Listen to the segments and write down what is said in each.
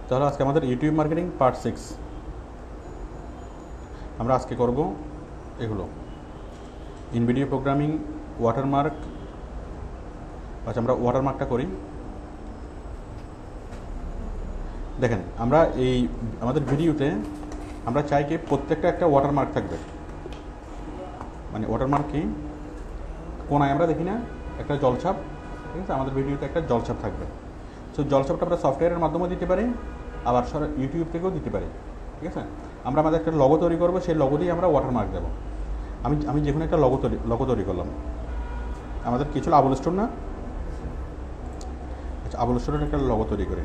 তাহলে আজকে আমাদের ইউটিউব মার্কেটিং পার্ট 6 আমরা আজকে করব এগুলো ইন ভিডিও প্রোগ্রামিং, ওয়াটারমার্ক। আচ্ছা, আমরা ওয়াটারমার্কটা করি। দেখেন, আমরা এই আমাদের ভিডিওতে আমরা চাই কি প্রত্যেকটা একটা ওয়াটারমার্ক থাকবে। মানে ওয়াটারমার্ক কি, কোনায় আমরা দেখি না একটা জলছাপ, ঠিক আছে? আমাদের ভিডিওতে একটা জলছাপ থাকবে। সো জলছাপটা আমরা সফটওয়্যারের মাধ্যমেও দিতে পারি, আবার ইউটিউব থেকেও দিতে পারি, ঠিক আছে? আমরা আমাদের একটা লগো তৈরি করবো, সেই লগো দিয়ে আমরা ওয়াটারমার্ক দেবো। আমি যে কোনো একটা লগো তৈরি করলাম। আমাদের কিছু আবুল স্টোর না? আচ্ছা, আবুল স্টোরের একটা লগো তৈরি করি।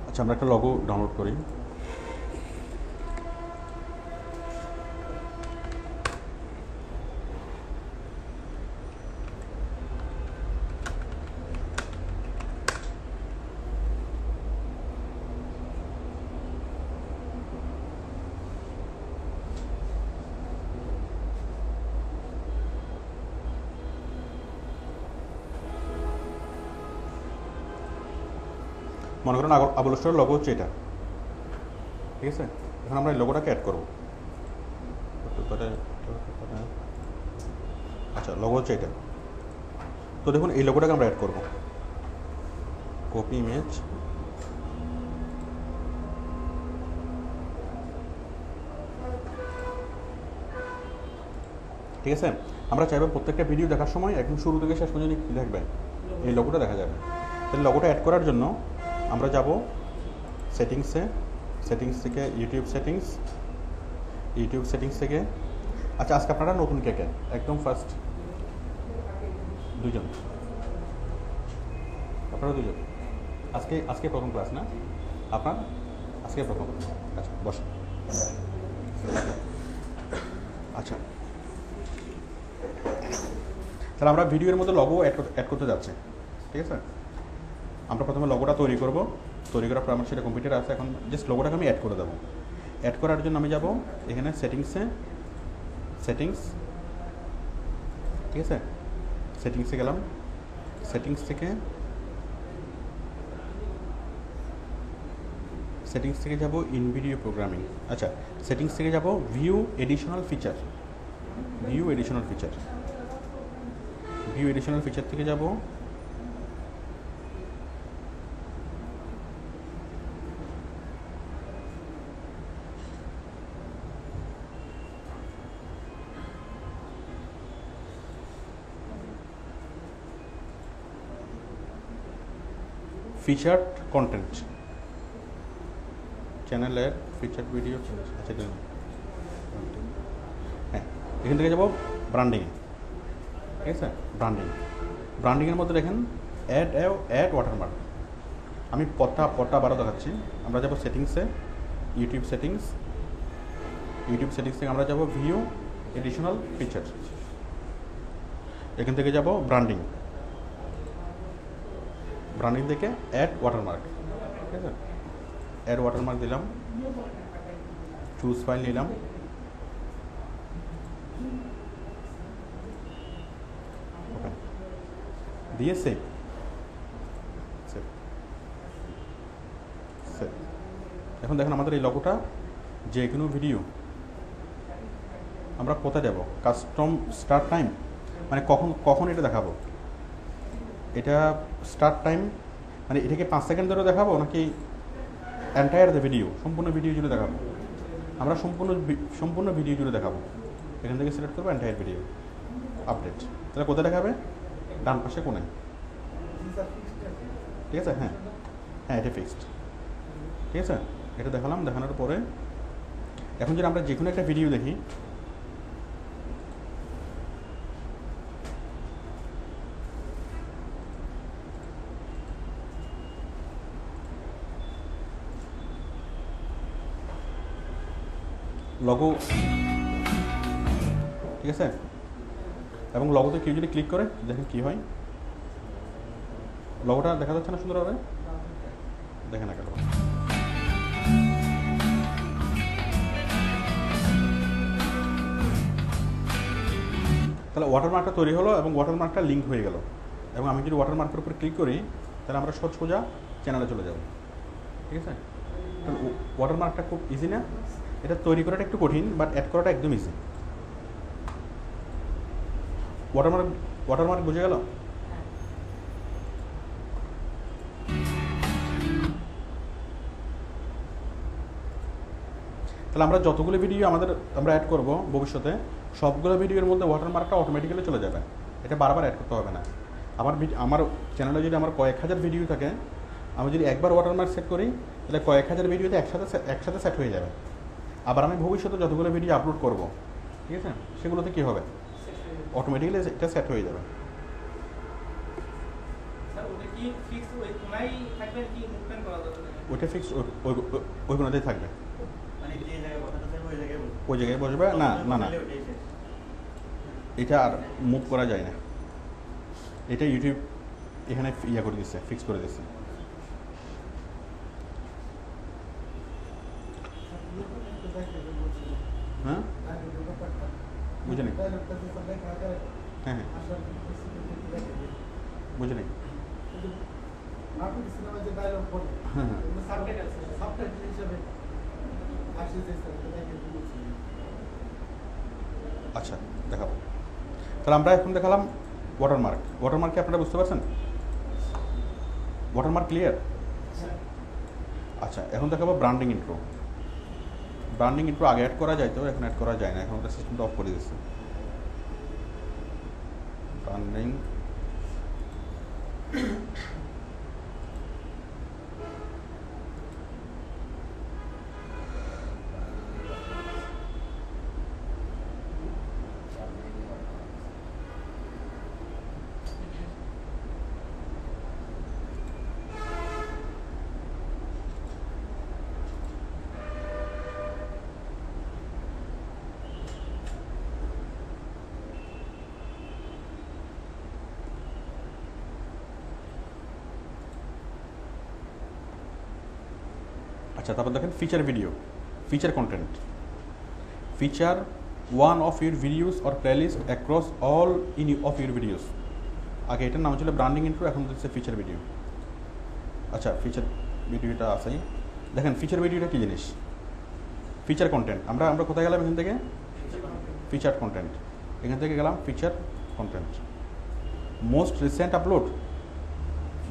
আচ্ছা, আমরা একটা লগো ডাউনলোড করি। মনে করেন আবুল স্টোরের লগো হচ্ছে এটা, ঠিক আছে? এখন আমরা এই লোগোটাকে অ্যাড করবো। আচ্ছা, লগো হচ্ছে এটা। তো দেখুন, এই লোগোটাকে আমরা অ্যাড করবো। কপি ইমেজ, ঠিক আছে? আমরা চাইবো প্রত্যেকটা ভিডিও দেখার সময় একদম শুরু থেকে শেষ পর্যন্ত কী দেখবেন, এই লোগোটা দেখা যাবে। তাহলে লোগোটা অ্যাড করার জন্য আমরা যাব সেটিংসে, সেটিংস থেকে ইউটিউব সেটিংস থেকে। আচ্ছা, আজকে আপনারা নতুন কে একদম ফার্স্ট দুজন, আপনারা দুজন আজকে প্রথম ক্লাস না আপনার? আজকে প্রথম। আচ্ছা, বসুন। আচ্ছা, তাহলে আমরা ভিডিওর মধ্যে লগো অ্যাড করতে যাচ্ছি, ঠিক আছে? আমরা প্রথমে লগোটা তৈরি করব। তৈরি করার পর আমার সেটা কম্পিউটারে আছে। এখন জাস্ট লগোটাকে আমি অ্যাড করে দেবো। অ্যাড করার জন্য আমি যাব এখানে সেটিংস, ঠিক আছে? সেটিংসে গেলাম। সেটিংস থেকে যাব ইন ভিডিও প্রোগ্রামিং। আচ্ছা, সেটিংস থেকে যাব ভিউ এডিশনাল ফিচার থেকে যাব ফিচার্ড কন্টেন্ট, চ্যানেলের ফিচার্ড ভিডিও। আচ্ছা, হ্যাঁ, এখান থেকে যাব ব্র্যান্ডিং, ঠিক আছে? ব্র্যান্ডিংয়ের মধ্যে দেখেন অ্যাড ওয়াটারমার্ক। আমি পটটা আবারও দেখাচ্ছি। আমরা যাব সেটিংসে, ইউটিউব সেটিংস থেকে আমরা যাব ভিউ এডিশনাল ফিচার। এখান থেকে যাব ব্র্যান্ডিং থেকে অ্যাড ওয়াটারমার্ক, ঠিক আছে? অ্যাড ওয়াটারমার্ক দিলাম, চুজ ফাইল নিলাম, দিয়ে সেভ। এখন দেখেন আমাদের এই লগোটা যে কোনো ভিডিও আমরা কোথায় যাব, কাস্টম স্টার্ট টাইম, মানে কখন এটা দেখাবো, এটা স্টার্ট টাইম মানে এটাকে 5 সেকেন্ড ধরে দেখাবো নাকি এন্টায়ার দ্য ভিডিও, সম্পূর্ণ ভিডিও জুড়ে দেখাবো? আমরা সম্পূর্ণ ভিডিও জুড়ে দেখাবো। এখান থেকে সিলেক্ট করবো এন্টায়ার ভিডিও আপডেট। তাহলে কোথায় দেখাবে? ডান পাশে কোণে। ঠিক আছে, হ্যাঁ হ্যাঁ, এটা ফিক্সড। ঠিক আছে, এটা দেখালাম। দেখানোর পরে এখন যদি আমরা যে কোনো একটা ভিডিও দেখি, লগো, ঠিক আছে, এবং লগোতে কেউ যদি ক্লিক করে দেখেন কি হয়। লগোটা দেখা যাচ্ছে না সুন্দরভাবে? দেখে না কেন? তাহলে ওয়াটারমার্কটা তৈরি হলো এবং ওয়াটারমার্কটা লিঙ্ক হয়ে গেল। এবং আমি যদি ওয়াটারমার্কের উপর ক্লিক করি তাহলে আমরা সোজা চ্যানেলে চলে যাব। ঠিক আছে, তাহলে ওয়াটারমার্কটা খুব ইজি না? এটা তৈরি করাটা একটু কঠিন, বাট অ্যাড করাটা একদম ইজি। ওয়াটারমার্ক বুঝে গেল? তাহলে আমরা যতগুলো ভিডিও আমরা অ্যাড করব ভবিষ্যতে, সবগুলো ভিডিওর মধ্যে ওয়াটারমার্কটা অটোমেটিক্যালি চলে যাবে। এটা বারবার অ্যাড করতে হবে না। আমার চ্যানেলে যদি আমার কয়েক হাজার ভিডিও থাকে, আমি যদি একবার ওয়াটারমার্ক সেট করি তাহলে কয়েক হাজার ভিডিওতে একসাথে সেট হয়ে যাবে। আবার আমি ভবিষ্যতে যতগুলো ভিডিও আপলোড করব, ঠিক আছে, সেগুলোতে কী হবে? অটোমেটিক্যালি এটা সেট হয়ে যাবে। ওইটা ফিক্স ওই কোনোতেই থাকবে, ওই জায়গায় বসবে। না না না, এটা আর মুভ করা যায় না। এটা ইউটিউব এখানে ইয়া করে দিচ্ছে, ফিক্স করে দিচ্ছে। হ্যাঁ, বুঝে নি? হ্যাঁ হ্যাঁ, বুঝে নি? হ্যাঁ হ্যাঁ, আচ্ছা দেখাবো। তাহলে আমরা এখন দেখালাম ওয়াটারমার্কে আপনারা বুঝতে পারছেন? Watermark clear? আচ্ছা, এখন দেখাবো ব্র্যান্ডিং ইন্ট্রো। ব্র্যান্ডিং ইন্ট্রো আগে অ্যাড করা যায়, তো এখন অ্যাড করা যায় না, এখন ওটা সিস্টেমটা অফ করে দিচ্ছে। ব্র্যান্ডিং আচ্ছা, তারপর দেখেন feature video, feature content, feature one of your videos or playlist across all of your videos. আগে এটার নাম ছিল ব্র্যান্ডিং ইন্ট্রো, এখন হচ্ছে ফিচার ভিডিও। আচ্ছা, ফিচার ভিডিওটা আছেই। দেখেন ফিচার ভিডিওটা কী জিনিস? Feature content. আমরা কোথায় গেলাম? এখান থেকে ফিচার কন্টেন্ট, এখান থেকে গেলাম feature content. Most recent upload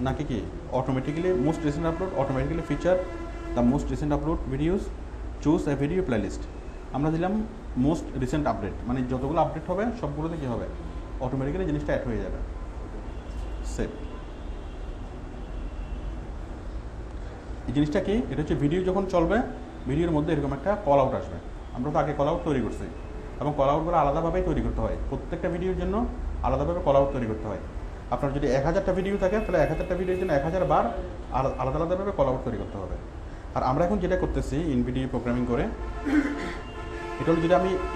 নাকি কি automatically most recent upload, automatically feature the most recent upload videos, choose a video playlist. আমরা দিলাম মোস্ট রিসেন্ট আপডেট, মানে যতগুলো আপডেট হবে সবগুলোতে কী হবে? অটোমেটিক্যালি জিনিসটা অ্যাড হয়ে যাবে। সেভ। এই জিনিসটা কি? এটা হচ্ছে ভিডিও যখন চলবে, ভিডিওর মধ্যে এরকম একটা কল আউট আসবে। আমরা তো আগে কল আউট তৈরি করছি, এবং কল আউটগুলো আলাদাভাবেই তৈরি করতে হয়। প্রত্যেকটা ভিডিওর জন্য আলাদাভাবে কল আউট তৈরি করতে হয়। আপনার যদি 1000টা ভিডিও থাকে তাহলে 1000টা ভিডিওর জন্য 1000 বার আলাদা আলাদাভাবে কল আউট তৈরি করতে হবে। আর আমরা এখন যেটা করতেছি ইন ভিডিও প্রোগ্রামিং করে, এটা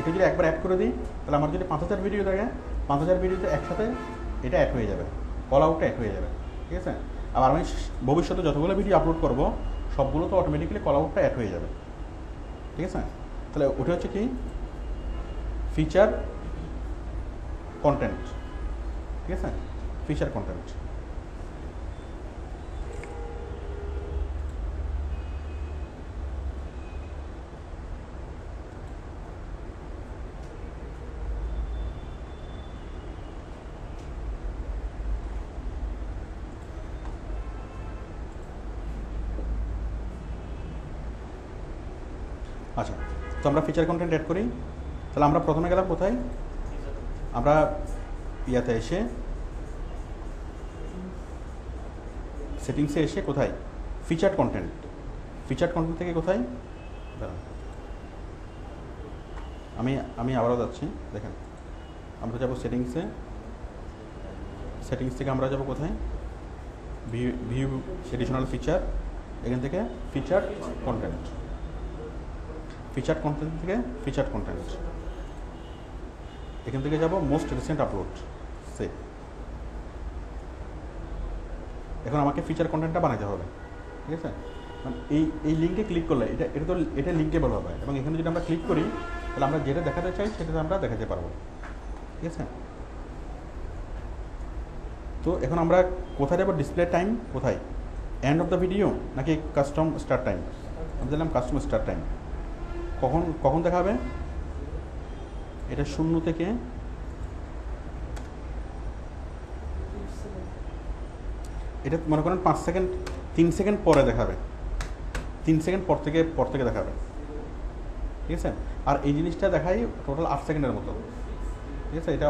যদি একবার অ্যাড করে দিই তাহলে আমার যদি 5000 ভিডিও থাকে, 5000 ভিডিওতে একসাথে এটা অ্যাড হয়ে যাবে, কল আউটটা অ্যাড হয়ে যাবে। ঠিক আছে, আবার আমি ভবিষ্যতে যতগুলো ভিডিও আপলোড করব সবগুলো তো অটোমেটিক্যালি কল আউটটা অ্যাড হয়ে যাবে। ঠিক আছে, তাহলে ওটা হচ্ছে কি? Feature content. ঠিক আছে, ফিচার কন্টেন্ট। আচ্ছা, তো আমরা ফিচার কন্টেন্ট অ্যাড করি। তাহলে আমরা প্রথমে গেলাম কোথায়? আমরা ইয়াতে এসে সেটিংসে এসে কোথায়? Featured content. ফিচার্ড কন্টেন্ট থেকে কোথায়? দাঁড়ান, আমি আবারও যাচ্ছি। দেখেন, আমরা যাব সেটিংসে। সেটিংস থেকে আমরা যাব কোথায়? View additional feature. এখান থেকে ফিচার্ড কন্টেন্ট। ফিচার্ড কন্টেন্ট থেকে ফিচার্ড কন্টেন্ট। এখান থেকে যাব মোস্ট রিসেন্ট আপলোড। সে এখন আমাকে ফিচার কন্টেন্টটা বানাতে হবে, ঠিক আছে? মানে এই লিঙ্কে ক্লিক করলে এটা লিঙ্কেবল হবে, এবং এখানে যদি আমরা ক্লিক করি তাহলে আমরা যেটা দেখাতে চাই সেটা আমরা দেখাতে পারবো, ঠিক আছে? তো এখন আমরা কোথায় যাবো? ডিসপ্লে টাইম কোথায়? এন্ড অফ দ্য ভিডিও নাকি কাস্টম স্টার্ট টাইম? আমি দিলাম কাস্টম স্টার্ট টাইম। কখন দেখাবে? এটা 0 থেকে এটা মনে করেন 5 সেকেন্ড 3 সেকেন্ড পরে দেখাবে। 3 সেকেন্ড পর থেকে দেখাবে, ঠিক আছে? আর এই জিনিসটা দেখাই টোটাল 8 সেকেন্ডের মতো, ঠিক আছে? এটা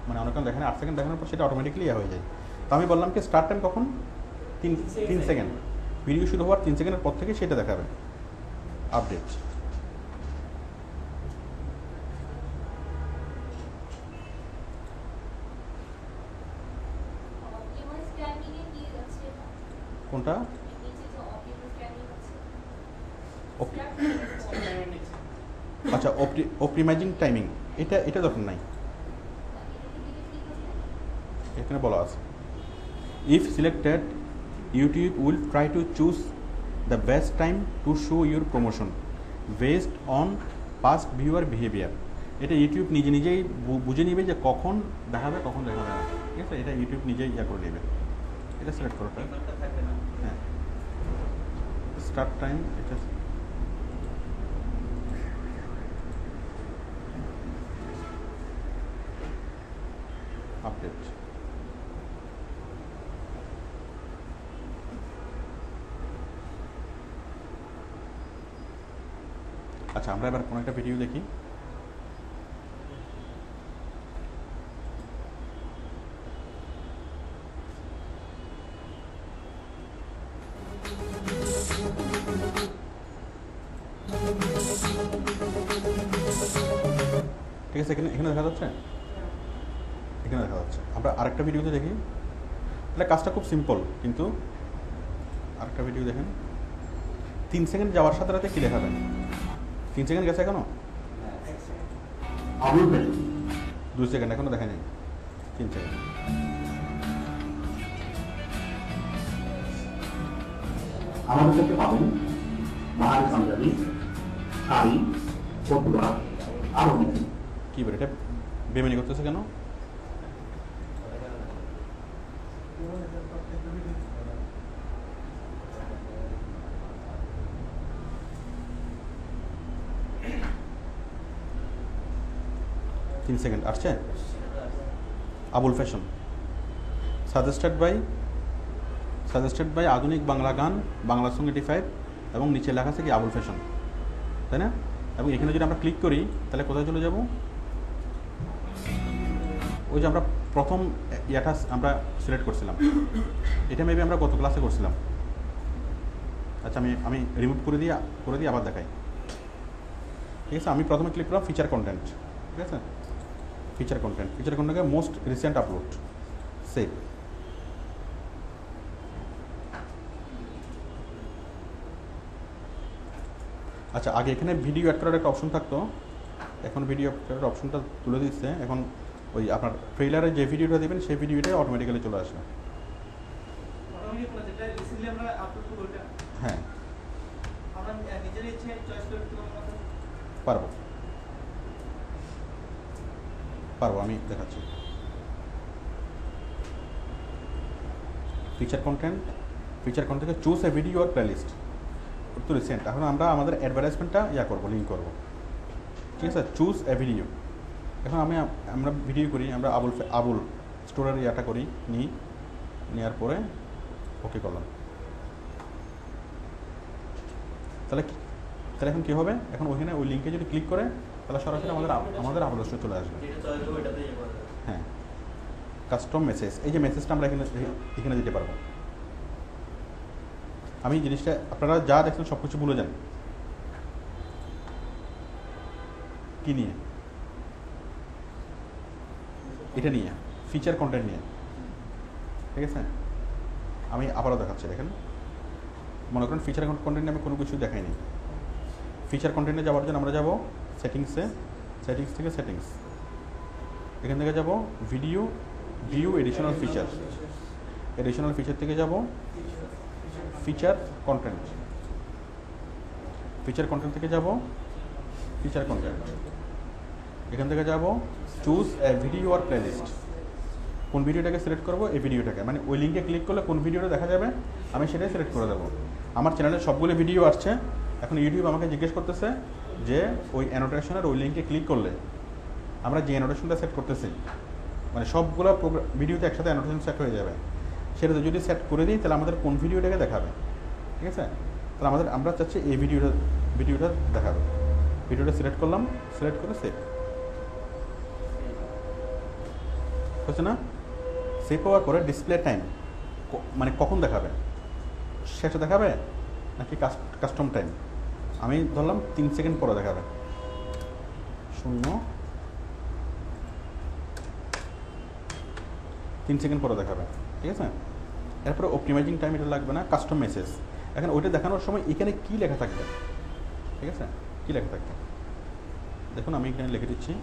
মানে অনেকক্ষণ দেখানো, 8 সেকেন্ড দেখানোর পর সেটা অটোমেটিকলি হয়ে যায়। তো আমি বললাম কি স্টার্ট টাইম কখন? 3 সেকেন্ড। ভিডিও শুরু হওয়ার 3 সেকেন্ডের পর থেকে সেটা দেখাবে আপডেট। কোনটা? আচ্ছা, অপটিমাইজিং টাইমিং, এটা দরকার নাই, এখানে বলা আছে if selected YouTube will try to choose the best time to show your promotion based on past viewer behaviour. এটা ইউটিউব নিজেই বুঝে নেবে যে কখন দেখাবে কখন দেখাবে না, ঠিক আছে? এটা ইউটিউব নিজেই করে নেবে। এটা সিলেক্ট করো। হ্যাঁ, স্টার্ট টাইম এটা আপডেট। আচ্ছা, আমরা এবার কোনো একটা ভিডিও দেখি। ঠিক আছে, এখানে দেখা যাচ্ছে, এখানে দেখা যাচ্ছে। আমরা আরেকটা ভিডিওতে দেখি। তাহলে কাজটা খুব সিম্পল, কিন্তু আরেকটা ভিডিও দেখেন। 3 সেকেন্ড যাওয়ার সাথে সাথে কি দেখাবেন? 3 সেকেন্ড গেছে এখনো? 2 সেকেন্ড এখনো দেখা নেই। 3 সেকেন্ড। আমাদের কাছে পাবেন বাহার পাঞ্জাবি, শাড়ি, পটুয়া, আরো কিছু। কি বলে এটা বেমানি করতেছে কেন? তিন সেকেন্ড আসছে। আবুল ফ্যাশন সাজেস্টেড বাই আধুনিক বাংলা গান, বাংলা সং 85, এবং নিচে লেখা আছে কি আবুল ফ্যাশন, তাই না? এবং এখানে যদি আমরা ক্লিক করি তাহলে কোথায় চলে যাব? ওই যে আমরা প্রথম ইয়াটা আমরা সিলেক্ট করছিলাম, এটা মেবি আমরা গত ক্লাসে করছিলাম। আচ্ছা, আমি রিমুভ করে দিয়ে আবার দেখাই, ঠিক আছে? আমি প্রথমে ক্লিক করলাম ফিচার কন্টেন্ট, ঠিক আছে? ফিচার কন্টেন্টকে মোস্ট রিসেন্ট আপলোড, সেভ। আচ্ছা, আগে এখানে ভিডিও অ্যাড করার একটা অপশন থাকতো, এখন ভিডিও অ্যাড করার অপশনটা তুলে দিচ্ছে। এখন ওই আপনার ট্রেইলারে যে ভিডিওটা দেবেন সেই ভিডিওটাই অটোমেটিক্যালি চলে আসবে। হ্যাঁ, পারবো, আমি দেখাচ্ছি। ফিচার কন্টেন্ট থেকে চুজ এ ভিডিও আর প্লেলিস্ট তো রিসেন্ট। এখন আমরা আমাদের অ্যাডভার্টাইজমেন্টটা করবো, লিঙ্ক করবো, ঠিক আছে? Choose a video. এখন আমরা ভিডিও করি, আমরা আবুল স্টোরের করি, নেওয়ার পরে ওকে করলাম। তাহলে এখন কী হবে, এখন ওইখানে ওই লিঙ্কে যদি ক্লিক করে তাহলে সরাসরি আমাদের আপাদর্শ চলে আসবে। হ্যাঁ, কাস্টম মেসেজ, এই যে মেসেজটা আমরা এখানে দিতে পারবো। আমি জিনিসটা আপনারা যা দেখছেন সব কিছু ভুলে যান। কি নিয়ে? এটা নিয়ে, ফিচার কন্টেন্ট নিয়ে। ঠিক আছে, আমি আবারও দেখাচ্ছি। দেখেন, মনে করেন ফিচার কন্টেন্টে আমি কোনো কিছু দেখাইনি। ফিচার কন্টেন্টে যাওয়ার জন্য আমরা যাব সেটিংসে, সেটিংস থেকে সেটিংস, এখান থেকে যাব video, view additional feature, additional feature থেকে যাব ফিচার কন্টেন্ট, ফিচার কন্টেন্ট থেকে যাব ফিচার কন্টেন্ট, এখান থেকে যাব চুজ এ ভিডিও আর প্লেলিস্ট। কোন ভিডিওটাকে সিলেক্ট করবো? এই ভিডিওটাকে, মানে ওই লিঙ্কে ক্লিক করলে কোন ভিডিওটা দেখা যাবে আমি সেটাই সিলেক্ট করে দেবো। আমার চ্যানেলে সবগুলো ভিডিও আসছে, এখন ইউটিউব আমাকে জিজ্ঞেস করতেছে যে ওই অ্যানোটেশনের ওই লিঙ্কে ক্লিক করলে আমরা যে অ্যানোটেশনটা সেট করতেছি, মানে সবগুলো ভিডিওতে একসাথে অ্যানোটেশন সেট হয়ে যাবে, সেটা যদি সেট করে দিই তাহলে আমাদের কোন ভিডিওটাকে দেখাবে। ঠিক আছে, তাহলে আমরা চাচ্ছি এই ভিডিওটা দেখাবে। ভিডিওটা সিলেক্ট করলাম, সিলেক্ট করে সেভ হচ্ছে না? সেভ হওয়ার পরে ডিসপ্লে টাইম, মানে কখন দেখাবে, সেটা দেখাবে নাকি কাস্টম টাইম? আমি ধরলাম 3 সেকেন্ড পরে দেখাবে, 3 সেকেন্ড পরে দেখাবে। ঠিক আছে, এরপরে অপটিমাইজিং টাইম, এটা লাগবে না। কাস্টম মেসেজ, এখন ওইটা দেখানোর সময় এখানে কী লেখা থাকবে? ঠিক আছে, কী লেখা থাকবে দেখুন, আমি এখানে লিখে দিচ্ছি।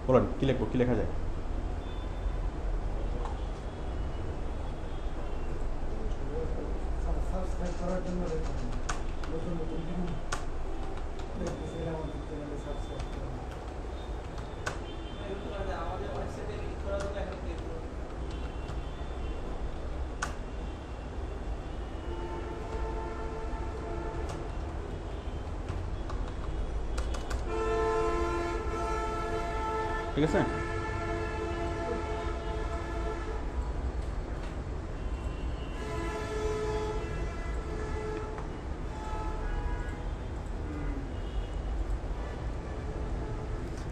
বলেন কী লিখবো, কী লেখা যায়? ঠিক আছে,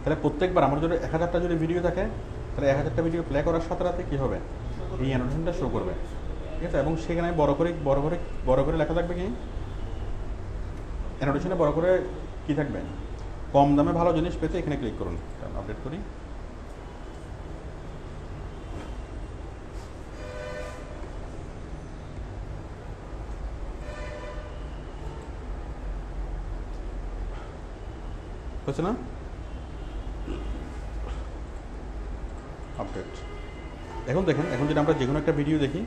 তাহলে প্রত্যেকবার আমার যদি 1000টা যদি ভিডিও থাকে, তাহলে 1000টা ভিডিও প্লে করার সাথে সাথে কী হবে, এই অ্যানোটেশনটা শো করবে। ঠিক আছে, এবং সেখানে বড় করে লেখা থাকবে কি, অ্যানোটেশনে বড় করে কি থাকবে, কম দামে ভালো জিনিস পেতে এখানে ক্লিক করুন। আপডেট করি, হচ্ছে না? আপডেট। এখন দেখেন, এখন যদি আমরা যে কোনো একটা ভিডিও দেখি,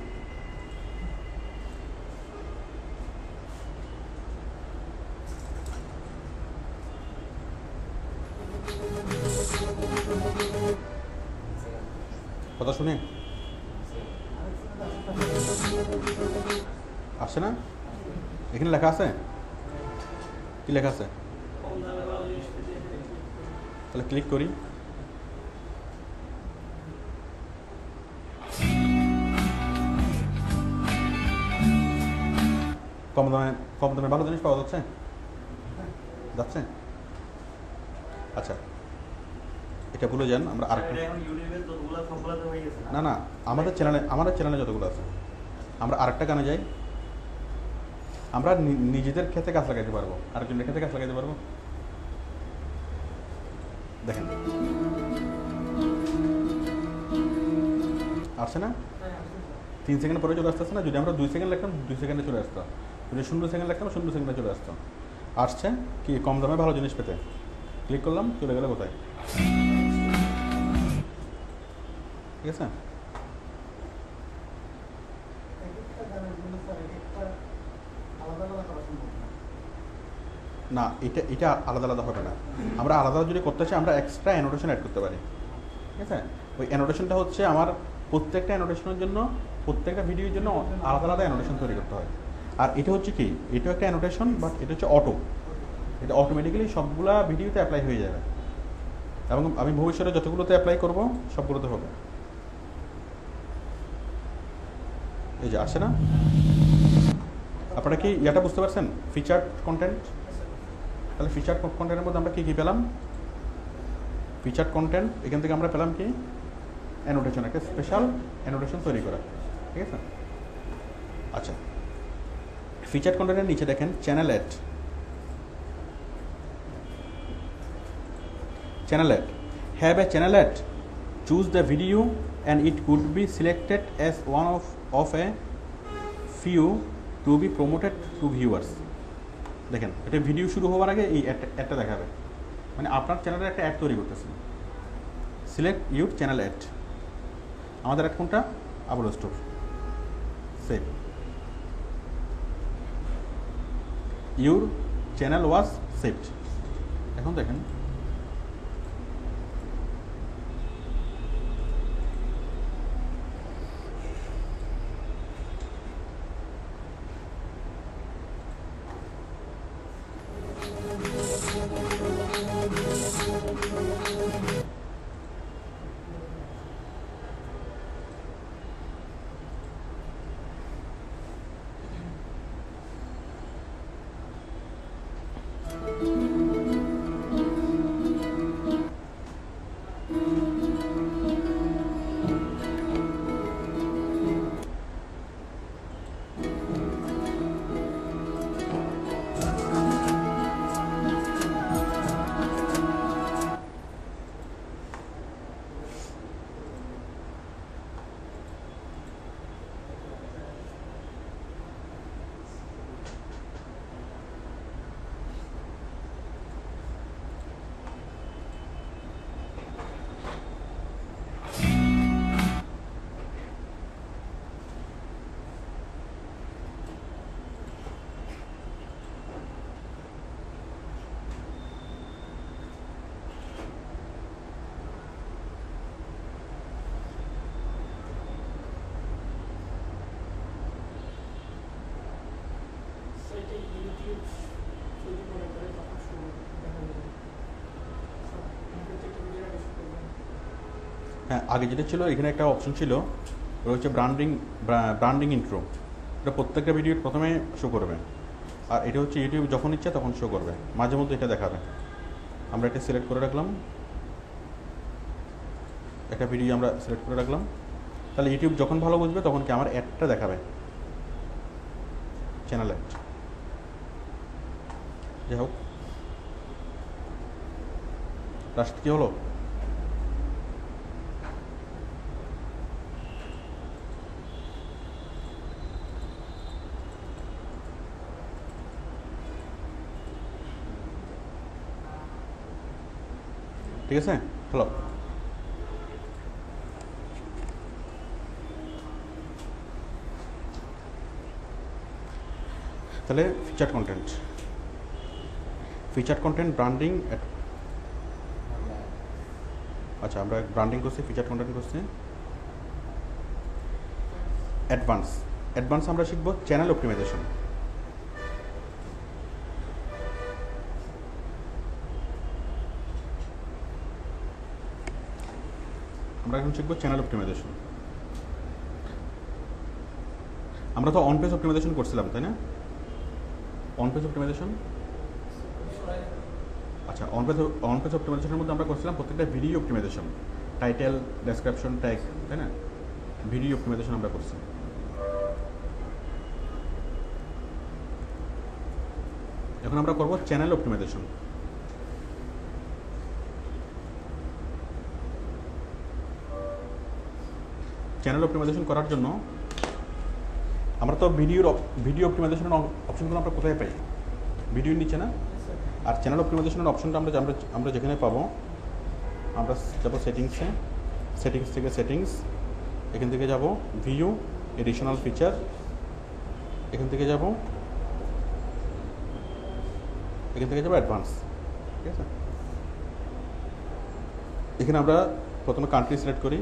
কথা শুনে আসছে না? এখানে লেখা আছে, কি লেখা আছে? তাহলে ক্লিক করি, কম দামে ভালো জিনিস পাওয়া যাচ্ছে। আচ্ছা, এটা ভুলে যান, আমরা আরেকটা, না আমাদের চ্যানেলে যতগুলো আছে, আমরা আরেকটা গানে যাই। আমরা নিজেদের ক্ষেত্রে গাছ লাগাইতে পারবো, আরেকজনের ক্ষেত্রে গাছ লাগাইতে পারবো। দেখেন আসছে না? 3 সেকেন্ড পরে চলে আসতেছে না? যদি আমরা 2 সেকেন্ড লিখতাম 2 সেকেন্ডে চলে আসতো, যদি 0 সেকেন্ড লিখতাম 0 সেকেন্ডে চলে আসতো। আসছে কি, কম দামে ভালো জিনিস পেতে ক্লিক করলাম, চলে গেলে কোথায়? ঠিক আছে, না এটা আলাদা আলাদা হবে না। আমরা আলাদা যদি করতে চাই, আমরা এক্সট্রা অ্যানোটেশন অ্যাড করতে পারি। ঠিক আছে, ওই অ্যানোটেশনটা হচ্ছে আমার প্রত্যেকটা অ্যানোটেশনের জন্য, প্রত্যেকটা ভিডিওর জন্য আলাদা আলাদা অ্যানোটেশন তৈরি করতে হয়। আর এটা হচ্ছে কি, এটা একটা অ্যানোটেশন, বাট এটা হচ্ছে অটো, এটা অটোমেটিক্যালি সবগুলা ভিডিওতে অ্যাপ্লাই হয়ে যাবে, এবং আমি ভবিষ্যতে যতগুলোতে অ্যাপ্লাই করব সবগুলোতে হবে। এই যে আসে না, আপনারা কি এটা বুঝতে পারছেন ফিচার্ড কন্টেন্ট? তাহলে ফিচার্ড কন্টেন্টের মধ্যে আমরা কী কী পেলাম? ফিচার্ড কন্টেন্ট এখান থেকে আমরা পেলাম কি অ্যানোটেশন, একটা স্পেশাল অ্যানোটেশন তৈরি করা, ঠিক আছে? আচ্ছা, ফিচার্ড কন্টেন্টের নিচে দেখেন channel add. Channel add, have a channel add, choose the video and it could be selected as one of a few to be promoted to viewers. দেখেন এটা ভিডিও শুরু হওয়ার আগে এই অ্যাডটা দেখাবে, মানে আপনার চ্যানেলের একটা অ্যাড তৈরি করতেছেন। সিলেক্ট ইউর চ্যানেল অ্যাড, আমাদের অ্যাড কোনটা? Abul store. Save, your channel was saved. এখন দেখেন হ্যাঁ, আগে যেটা ছিল এখানে একটা অপশন ছিল, ওটা হচ্ছে ব্র্যান্ডিং ইন্ট্রো। এটা প্রত্যেকটা ভিডিওর প্রথমে শো করবে, আর এটা হচ্ছে ইউটিউব যখন ইচ্ছে তখন শো করবে, মাঝে মধ্যে এটা দেখাবে। আমরা এটা সিলেক্ট করে রাখলাম, একটা ভিডিও আমরা সিলেক্ট করে রাখলাম, তাহলে ইউটিউব যখন ভালো বুঝবে তখন কি আমার অ্যাডটা দেখাবে, চ্যানেল অ্যাড। যাই হোক, লাস্ট কী হলো? ঠিক আছে, হ্যালো। তাহলে ফিচার্ড কন্টেন্ট ব্র্যান্ডিং। আচ্ছা, আমরা ব্র্যান্ডিং করছি, ফিচার্ড কন্টেন্ট করছি। অ্যাডভান্স আমরা শিখবো চ্যানেল অপটিমাইজেশন। আমরা এখন শিখবো চ্যানেল অপটিমাইজেশন। আমরা তো অন পেজ অপটিমাইজেশন করছিলাম, তাই না? অন পেজ অপটিমাইজেশন, আচ্ছা, অন পেজ অপটিমাইজেশনের মধ্যে আমরা করছিলাম প্রত্যেকটা video optimization, title, description, tag, তাই না? ভিডিও অপটিমাইজেশন আমরা করছি। এখন আমরা করব চ্যানেল অপটিমাইজেশন। চ্যানেল অপটিমাইজেশন করার জন্য আমরা তো ভিডিও অপটিমাইজেশনের অপশনগুলো আমরা কোথায় পাই? ভিডিওর নিচে না? আর চ্যানেল অপটিমাইজেশনের অপশনটা আমরা যেখানে পাবো, আমরা যাবো সেটিংস থেকে সেটিংস, এখান থেকে যাব ভিউ, এডিশনাল ফিচার, এখান থেকে যাব অ্যাডভান্স। ঠিক আছে, এখানে আমরা প্রথমে কান্ট্রি সিলেক্ট করি,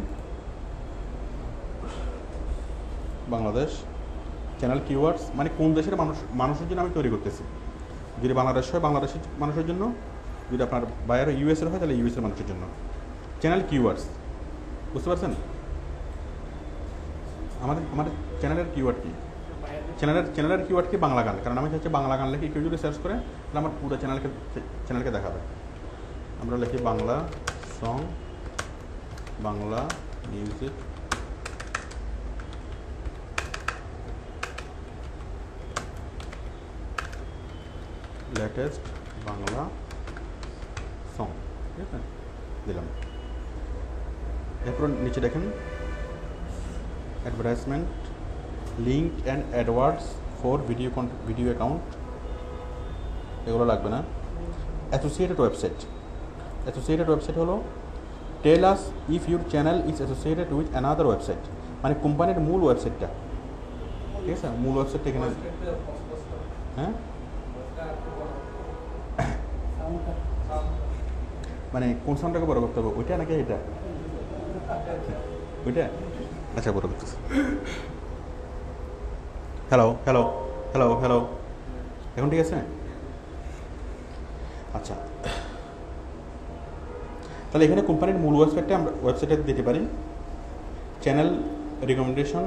বাংলাদেশ। চ্যানেল কিওয়ার্ডস মানে কোন দেশের মানুষের জন্য আমি তৈরি করতেছি। যদি বাংলাদেশ হয় বাংলাদেশের মানুষের জন্য, যদি আপনার বাইরে ইউএসএর হয় তাহলে ইউএসএর মানুষের জন্য। চ্যানেল কিওয়ার্ডস, বুঝতে পারছেন? আমাদের চ্যানেলের কিওয়ার্ড কি, চ্যানেলের কিওয়ার্ড কি বাংলা গান, কারণ আমি চাচ্ছি বাংলা গান লিখে কেউ যদি সার্চ করে তাহলে আমার পুরো চ্যানেলকে দেখাবে। আমরা লিখি Bangla song, Bangla music, latest Bangla song, ঠিক আছে, দিলাম। এরপর নিচে দেখেন advertisement, link and AdWords for video account, এগুলো লাগবে না। অ্যাসোসিয়েটেড ওয়েবসাইট হলো tell us if your channel is associated with another website, মানে কোম্পানির মূল ওয়েবসাইটটা, ঠিক আছে, মূল ওয়েবসাইটটা এখানে, হ্যাঁ মানে কোন সাউন্ডটাকে বড় করতে হবে, ওইটা নাকি এটা, ওইটা, আচ্ছা বড় করতেছে। হ্যালো হ্যালো হ্যালো হ্যালো, এখন ঠিক আছে? আচ্ছা, তাহলে এখানে কোম্পানির মূল ওয়েবসাইটটা আমরা ওয়েবসাইটে দিতে পারি, চ্যানেল রিকমেন্ডেশন,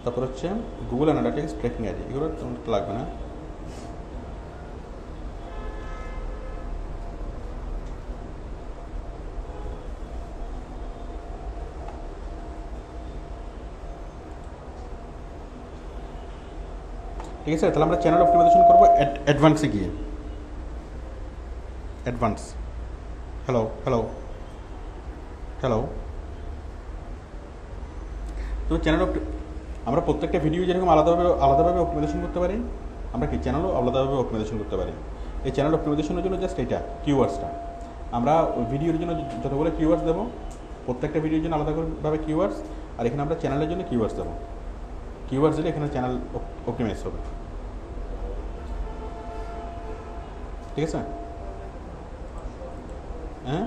তারপর হচ্ছে গুগল অ্যানালিটিক্স, ট্র্যাকিং আইডি, এগুলো লাগবে না। ঠিক আছে, তাহলে আমরা চ্যানেল অপটিমাইজেশন করবো অ্যাডভান্সে গিয়ে। অ্যাডভান্স, হ্যালো হ্যালো হ্যালো, তো চ্যানেল আমরা প্রত্যেকটা ভিডিও যেরকম আলাদাভাবে অপটিমাইজেশন করতে পারি, আমরা কি চ্যানেলও আলাদাভাবে অপটিমাইজেশন করতে পারি। এই চ্যানেল অপটিমাইজেশনের জন্য জাস্ট এটা কিওয়ার্ডসটা, আমরা ভিডিওর জন্য যতগুলো কিওয়ার্ডস দেবো, প্রত্যেকটা ভিডিওর জন্য আলাদাভাবে কিওয়ার্ডস, আর এখানে আমরা চ্যানেলের জন্য কিওয়ার্ডস দেবো। কিওয়ার্ডস দিলে এখানে চ্যানেল অপটিমাইজ হবে, ঠিক আছে? হ্যাঁ,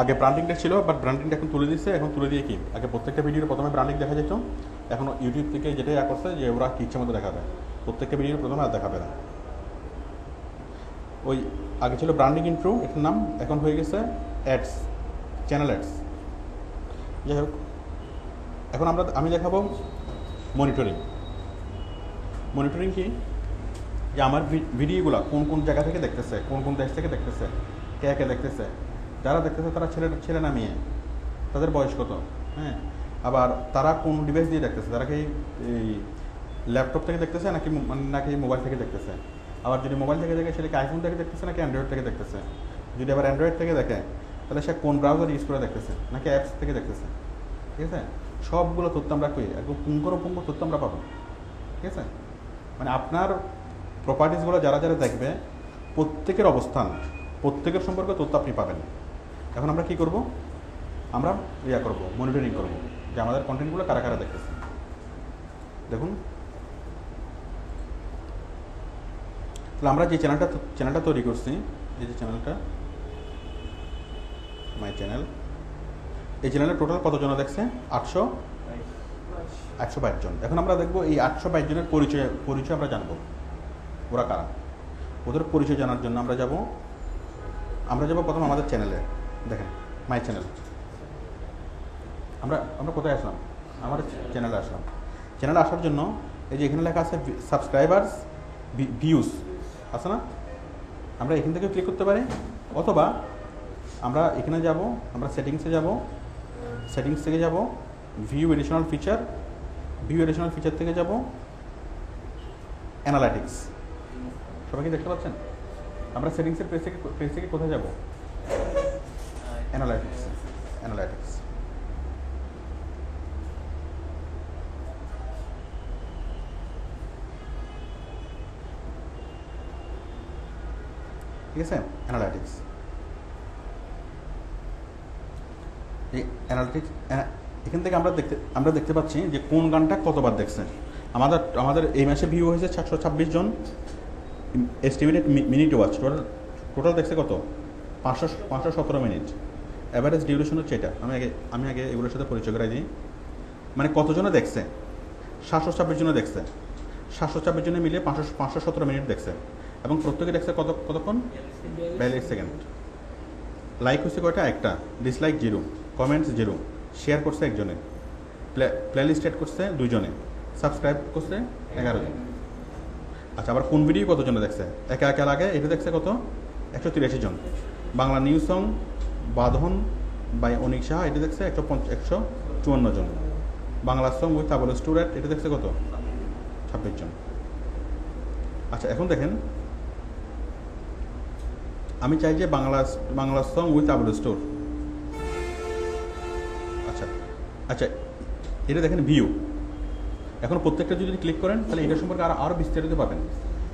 আগে ব্র্যান্ডিংটা ছিল, বাট ব্র্যান্ডিংটা এখন তুলে দিচ্ছে। এখন তুলে দিয়ে কি, আগে প্রত্যেকটা ভিডিওর প্রথমে ব্র্যান্ডিং দেখা যেত, এখন ইউটিউব থেকে যেটাই করছে যে ওরা কি ইচ্ছা মতো দেখাবে, প্রত্যেকটা ভিডিওর প্রথমে আর দেখাবে না। ওই আগে ছিল ব্র্যান্ডিং ইন্ট্রো, এটার নাম এখন হয়ে গেছে অ্যাডস, চ্যানেল অ্যাডস। যাই হোক, এখন আমি দেখাবো মনিটরিং। মনিটরিং কি, যে আমার ভিডিওগুলো কোন কোন জায়গা থেকে দেখতেছে, কোন কোন দেশ থেকে দেখতেছে, কে দেখতেছে, যারা দেখতেছে তারা ছেলে না মেয়ে, তাদের বয়স কত, হ্যাঁ, আবার তারা কোন ডিভাইস দিয়ে দেখতেছে, তারা কি এই ল্যাপটপ থেকে দেখতেছে নাকি মোবাইল থেকে দেখতেছে, আবার যদি মোবাইল থেকে দেখে সেটা কি আইফোন থেকে দেখতেছে নাকি অ্যান্ড্রয়েড থেকে দেখতেছে, যদি আবার অ্যান্ড্রয়েড থেকে দেখে তাহলে সে কোন ব্রাউজার ইউজ করে দেখতেছে নাকি অ্যাপস থেকে দেখতেছে, ঠিক আছে? সবগুলো তথ্য আমরা কই একদম পুঙ্খানুপুঙ্খ তথ্য আমরা পাবো, ঠিক আছে? মানে আপনার প্রপার্টিসগুলো যারা দেখবে প্রত্যেকের অবস্থান, প্রত্যেকের সম্পর্কে তথ্য আপনি পাবেন। এখন আমরা কি করব, আমরা করব মনিটরিং করব যে আমাদের কন্টেন্টগুলো কারা কারা দেখতেছে। দেখুন, তাহলে আমরা যে চ্যানেলটা তৈরি করছি, এই যে চ্যানেলটা মাই চ্যানেল, এই চ্যানেলে টোটাল কতজন দেখছে? 822 জন। এখন আমরা দেখবো এই 822 জনের পরিচয় আমরা জানবো, ওরা কারা। ওদের পরিচয় জানার জন্য আমরা যাব প্রথম আমাদের চ্যানেলে। দেখেন মাই চ্যানেল, আমরা কোথায় আসলাম? আমাদের চ্যানেলে আসলাম। চ্যানেলে আসার জন্য এই যে এখানে লেখা আছে সাবস্ক্রাইবার্স, ভিউজ আছে না, আমরা এখান থেকে ক্লিক করতে পারি, অথবা আমরা এখানে যাব, আমরা সেটিংসে যাব, সেটিংস থেকে যাব ভিউ এডিশনাল ফিচার থেকে যাব অ্যানালাইটিক্স। সবাই কি দেখতে পাচ্ছেন? আমরা সেটিংসের পেজ থেকে কোথায় যাব? অ্যানালাইটিক্স। ঠিক আছে, অ্যানালাইটিক্স। এই অ্যানালিটিক্স এখান থেকে আমরা দেখতে পাচ্ছি যে কোন গানটা কতবার দেখছে। আমাদের এই মাসে ভিউ হয়েছে 726 জন, এস্টিমেটেড মিনিট ওয়াচ টোটাল দেখছে কত? 517 মিনিট। অ্যাভারেজ ডিউরেশন হচ্ছে এটা। আমি আগে এগুলোর সাথে পরিচয় করাই দিই। মানে কতজনে দেখছে? 726 জনে দেখছে। 726 জনে মিলে 517 মিনিট দেখছে এবং প্রত্যেকে দেখছে কতক্ষণ 42 সেকেন্ড। লাইক হচ্ছে কয়টা? একটা। ডিসলাইক 0, কমেন্টস 0, শেয়ার করছে একজনে, প্লেলিস্ট এড করছে 2 জনে, সাবস্ক্রাইব করছে 11 জন। আচ্ছা, আবার কোন ভিডিও কতজনে দেখছে? একা একা লাগে এটা দেখছে কত? 183 জন। Bangla news song Bandhan by Anik Saha এটা দেখছে 154 জন। Bangla song with Abul student এটা দেখছে কত? 26 জন। আচ্ছা, এখন দেখেন আমি চাই যে Bangla song with Abul store. আচ্ছা আচ্ছা, এটা দেখেন ভিউ। এখন প্রত্যেকটা যদি ক্লিক করেন তাহলে এটা সম্পর্কে আরও বিস্তারিত পাবেন।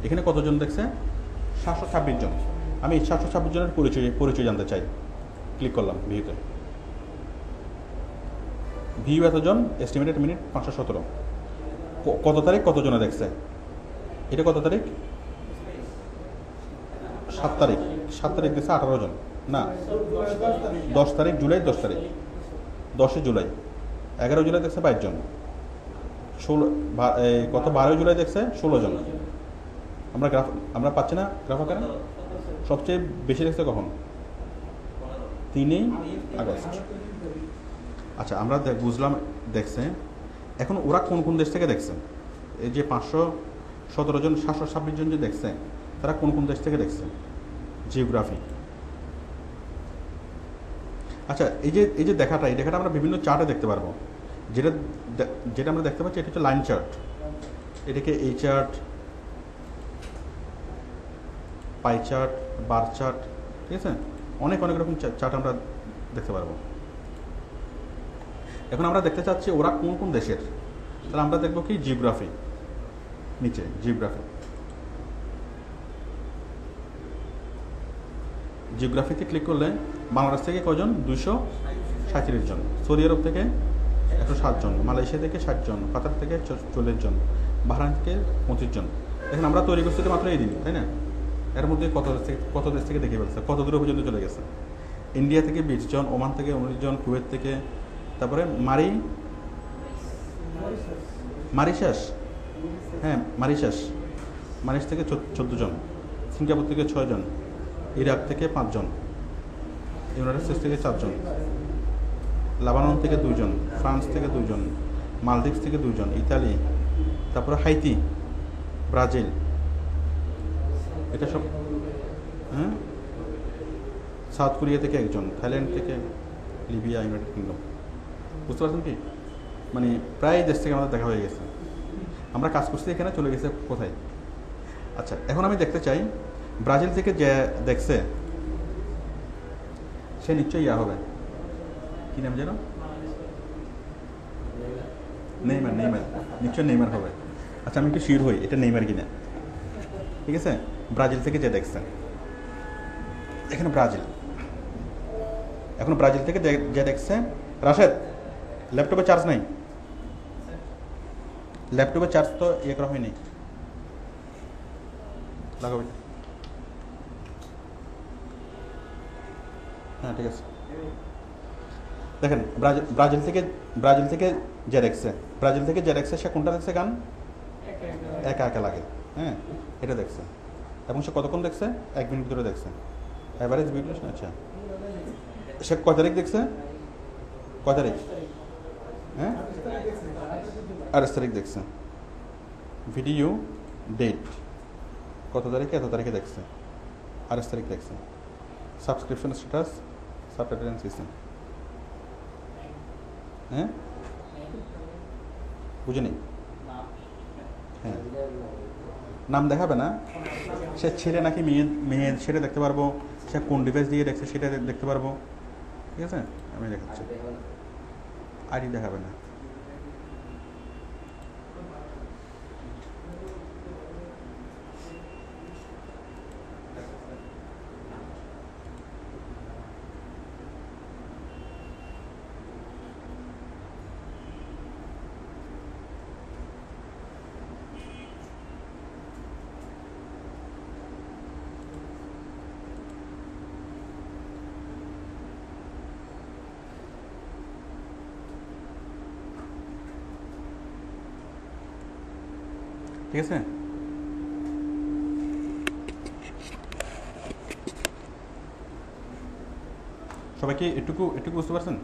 এখানে কতজন দেখছে? 726 জন। আমি 726 জনের পরিচয় জানতে চাই। ক্লিক করলাম ভিউতে। ভিউ এতজন, এস্টিমেটেড মিনিট 517। কত তারিখ কতজনে দেখছে? এটা কত তারিখ? 7 তারিখ। 7 তারিখ দেখছে 18 জন। না, 10 তারিখ জুলাই, 10 তারিখ 10 জুলাই। 11 জুলাই দেখছে 22 জন। 12 জুলাই দেখছে 16 জন। আমরা পাচ্ছি না গ্রাফ আকারে? সবচেয়ে বেশি দেখছে কখন? 3 আগস্ট। আচ্ছা, আমরা বুঝলাম দেখছে। এখন ওরা কোন কোন দেশ থেকে দেখছে? এই যে 517 জন, 726 জন যে দেখছে, তারা কোন কোন দেশ থেকে দেখছে? জিওগ্রাফি। আচ্ছা, এই যে দেখাটা আমরা বিভিন্ন চার্টে দেখতে পারবো। যেটা আমরা দেখতে পাচ্ছি এটা হচ্ছে লাইন চার্ট। এটাকে এই chart, pie chart, bar chart, ঠিক আছে? অনেক রকম চার্ট আমরা দেখতে পারবো। এখন আমরা দেখতে চাচ্ছি ওরা কোন কোন দেশের। তাহলে আমরা দেখবো কি জিওগ্রাফি, নিচে জিওগ্রাফি। জিওগ্রাফিতে ক্লিক করলে বাংলাদেশ থেকে কজন? 237 জন। সৌদি আরব থেকে 107 জন, মালয়েশিয়া থেকে 60 জন, কাতার থেকে 40 জন, বাহরাইন থেকে 25 জন। এখন আমরা তৈরি করছি মাত্র এই দিন, তাই না? এর মধ্যে কত দেশ থেকে দেখে ফেলছে, কত দূর পর্যন্ত চলে গেছে। ইন্ডিয়া থেকে 20 জন, ওমান থেকে 19 জন, কুয়েত থেকে, তারপরে মারিশাস, হ্যাঁ মারিশ থেকে 14 জন, সিঙ্গাপুর থেকে 6 জন, ইরাক থেকে 5 জন, ইউনাইটেড স্টেটস থেকে 4 জন, লেবানন থেকে 2 জন, ফ্রান্স থেকে 2 জন, মালদ্বীপ থেকে 2 জন, ইতালি, তারপরে হাইতি, ব্রাজিল, এটা সব, হ্যাঁ, সাউথ কোরিয়া থেকে 1 জন, থাইল্যান্ড থেকে, লিবিয়া, ইউনাইটেড কিংডম। বুঝতে পারছেন কি? মানে প্রায় দেশ থেকে আমাদের দেখা হয়ে গেছে। আমরা কাজ করছি এখানে, চলে গেছে কোথায়? আচ্ছা, এখন আমি দেখতে চাই ব্রাজিল থেকে যে দেখছে সে নিশ্চয়ই ইয়া হবে, কি নাম যেন? নেইমার। নিশ্চয় নেইমার হবে। আচ্ছা, আমি একটু শিওর হই এটা নেইমার কিনা। ঠিক আছে, ব্রাজিল থেকে যে দেখছে, এখানে ব্রাজিল। এখন ব্রাজিল থেকে যে দেখছে, রাশেদ ল্যাপটপে চার্জ নাই, ল্যাপটপে চার্জ তো ইয়ে করা হয়নি, লাগাবে। হ্যাঁ, ঠিক আছে। দেখেন ব্রাজিল থেকে যে দেখছে সে কোনটা দেখছে? গান একা একা লাগে, হ্যাঁ, এটা দেখছে। এবং সে কতক্ষণ দেখছে? 1 মিনিট ধরে দেখছে। অ্যাভারেজ ভিউলেশন। আচ্ছা, সে কয় তারিখ দেখছে? কয় তারিখ? হ্যাঁ, 28 তারিখ দেখছে। ভিডিও ডেট কত তারিখে? এত তারিখে দেখছে, 28 তারিখ দেখছে। Subscription status, subtitle system. হ্যাঁ, বুঝিনি। হ্যাঁ, নাম দেখাবে না। সে ছেলে নাকি মেয়ে সেটা দেখতে পারবো। সে কোন ডিভাইস দিয়ে দেখছে সেটা দেখতে পারবো। ঠিক আছে, আমি দেখাচ্ছি। আইডি দেখাবে না। ঠিক আছে? সবাই কি এটুকু বুঝতে পারছেন?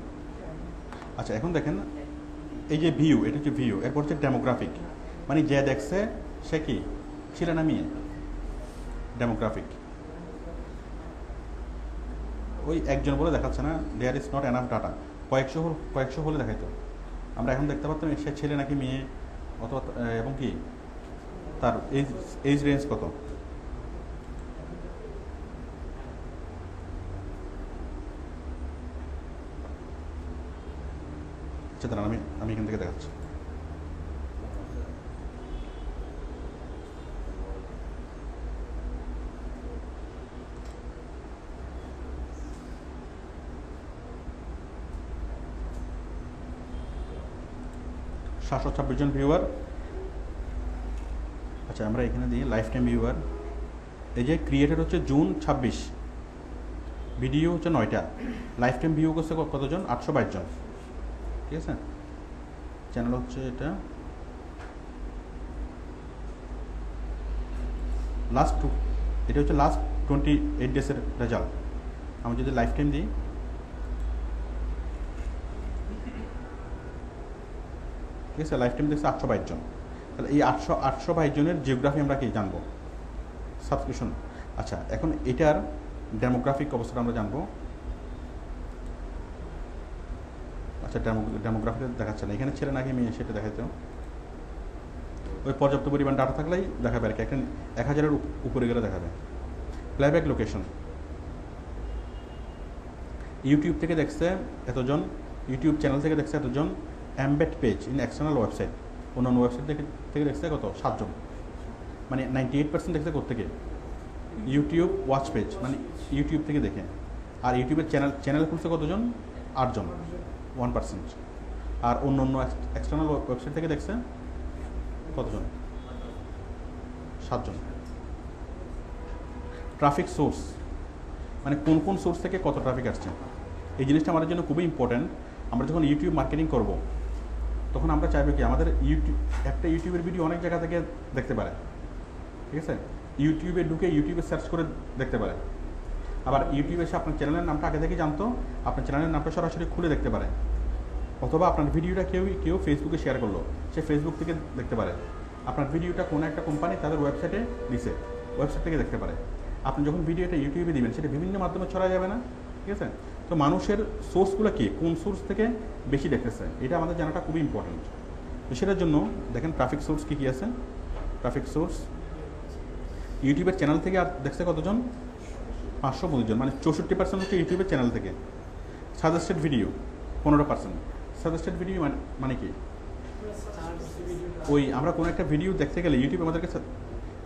আচ্ছা, এখন দেখেন এই যে ভিউ, এটা হচ্ছে ভিউ, এরপর হচ্ছে ডেমোগ্রাফিক, মানে যে দেখছে সে কি ছেলে না মেয়ে, ডেমোগ্রাফিক। ওই একজন বলে দেখাচ্ছে না, there is not enough data, কয়েকশো হলে দেখাইতো। আমরা এখন দেখতে পারতাম সে ছেলে নাকি মেয়ে, অথবা এবং কি তার এজ রেঞ্জ কত। আচ্ছা দাঁড়ান, আমি এখান থেকে দেখাচ্ছি। $726 জন ভিউয়ার। আচ্ছা, আমরা এখানে দিই লাইফ টাইম ভিউয়ার। এই যে ক্রিয়েটেড হচ্ছে জুন 26, ভিডিও হচ্ছে 9টা, লাইফ টাইম ভিউ করছে কতজন? 822 জন। ঠিক আছে, চ্যানেল হচ্ছে এটা এটা হচ্ছে লাস্ট 28 ডেজের রেজাল্ট। আমি যদি লাইফ টাইম দিই, ঠিক আছে, লাইফ টাইম দেখছে 822 জন। তাহলে এই 822 জনের জিওগ্রাফি আমরা কি জানবো? সাবস্ক্রিপশন। আচ্ছা, এখন এটার ডেমোগ্রাফিক অবস্থাটা আমরা জানবো। আচ্ছা, ডেমোগ্রাফিটা দেখাচ্ছে না এখানে, ছেলে নাকি মেয়ে সেটা দেখাইতো। ওই পর্যাপ্ত পরিমাণ ডাটা থাকলেই দেখাবে আর কি, এখন 1000-এর উপরে গেলে দেখাবে। প্লেব্যাক লোকেশন, ইউটিউব থেকে দেখছে এতজন, ইউটিউব চ্যানেল থেকে দেখছে এতজন, embed page in external website, অন্যান্য ওয়েবসাইট থেকে দেখছে কত? 7 জন, মানে 98% দেখছে কোত্থেকে? ইউটিউব ওয়াচ পেজ, মানে ইউটিউব থেকে দেখে। আর ইউটিউবের চ্যানেল খুলছে কতজন? 8 জন, 1%। আর অন্য এক্সটার্নাল ওয়েবসাইট থেকে দেখছে কতজন? 7 জন। ট্রাফিক সোর্স, মানে কোন সোর্স থেকে কত ট্রাফিক আসছে, এই জিনিসটা আমাদের জন্য খুবই ইম্পর্ট্যান্ট। আমরা যখন ইউটিউব মার্কেটিং করব, তখন আমরা চাইবো কি আমাদের ইউটিউবের ভিডিও অনেক জায়গা থেকে দেখতে পারে। ঠিক আছে, ইউটিউবে ঢুকে ইউটিউবে সার্চ করে দেখতে পারে। আবার ইউটিউবে এসে আপনার চ্যানেলের নামটা আগে থেকে জানতো, আপনার চ্যানেলের নামটা সরাসরি খুলে দেখতে পারে। অথবা আপনার ভিডিওটা কেউ ফেসবুকে শেয়ার করলো, সে ফেসবুক থেকে দেখতে পারে। আপনার ভিডিওটা কোনো একটা কোম্পানি তাদের ওয়েবসাইটে দিছে, ওয়েবসাইট থেকে দেখতে পারে। আপনি যখন ভিডিওটা ইউটিউবে দিবেন, সেটা বিভিন্ন মাধ্যমে ছড়া যাবে না? ঠিক আছে, তো মানুষের সোর্সগুলো কি, কোন সোর্স থেকে বেশি দেখতেছে, এটা আমাদের জানাটা খুবই ইম্পর্টেন্ট। তো সেটার জন্য দেখেন ট্রাফিক সোর্স কী আছে। ট্রাফিক সোর্স ইউটিউবের চ্যানেল থেকে আর দেখছে কতজন? 525 জন, মানে 64% হচ্ছে ইউটিউবের চ্যানেল থেকে। Suggested video 15%। সাজেস্টেড ভিডিও মানে কি? ওই আমরা কোনো একটা ভিডিও দেখতে গেলে ইউটিউব আমাদেরকে,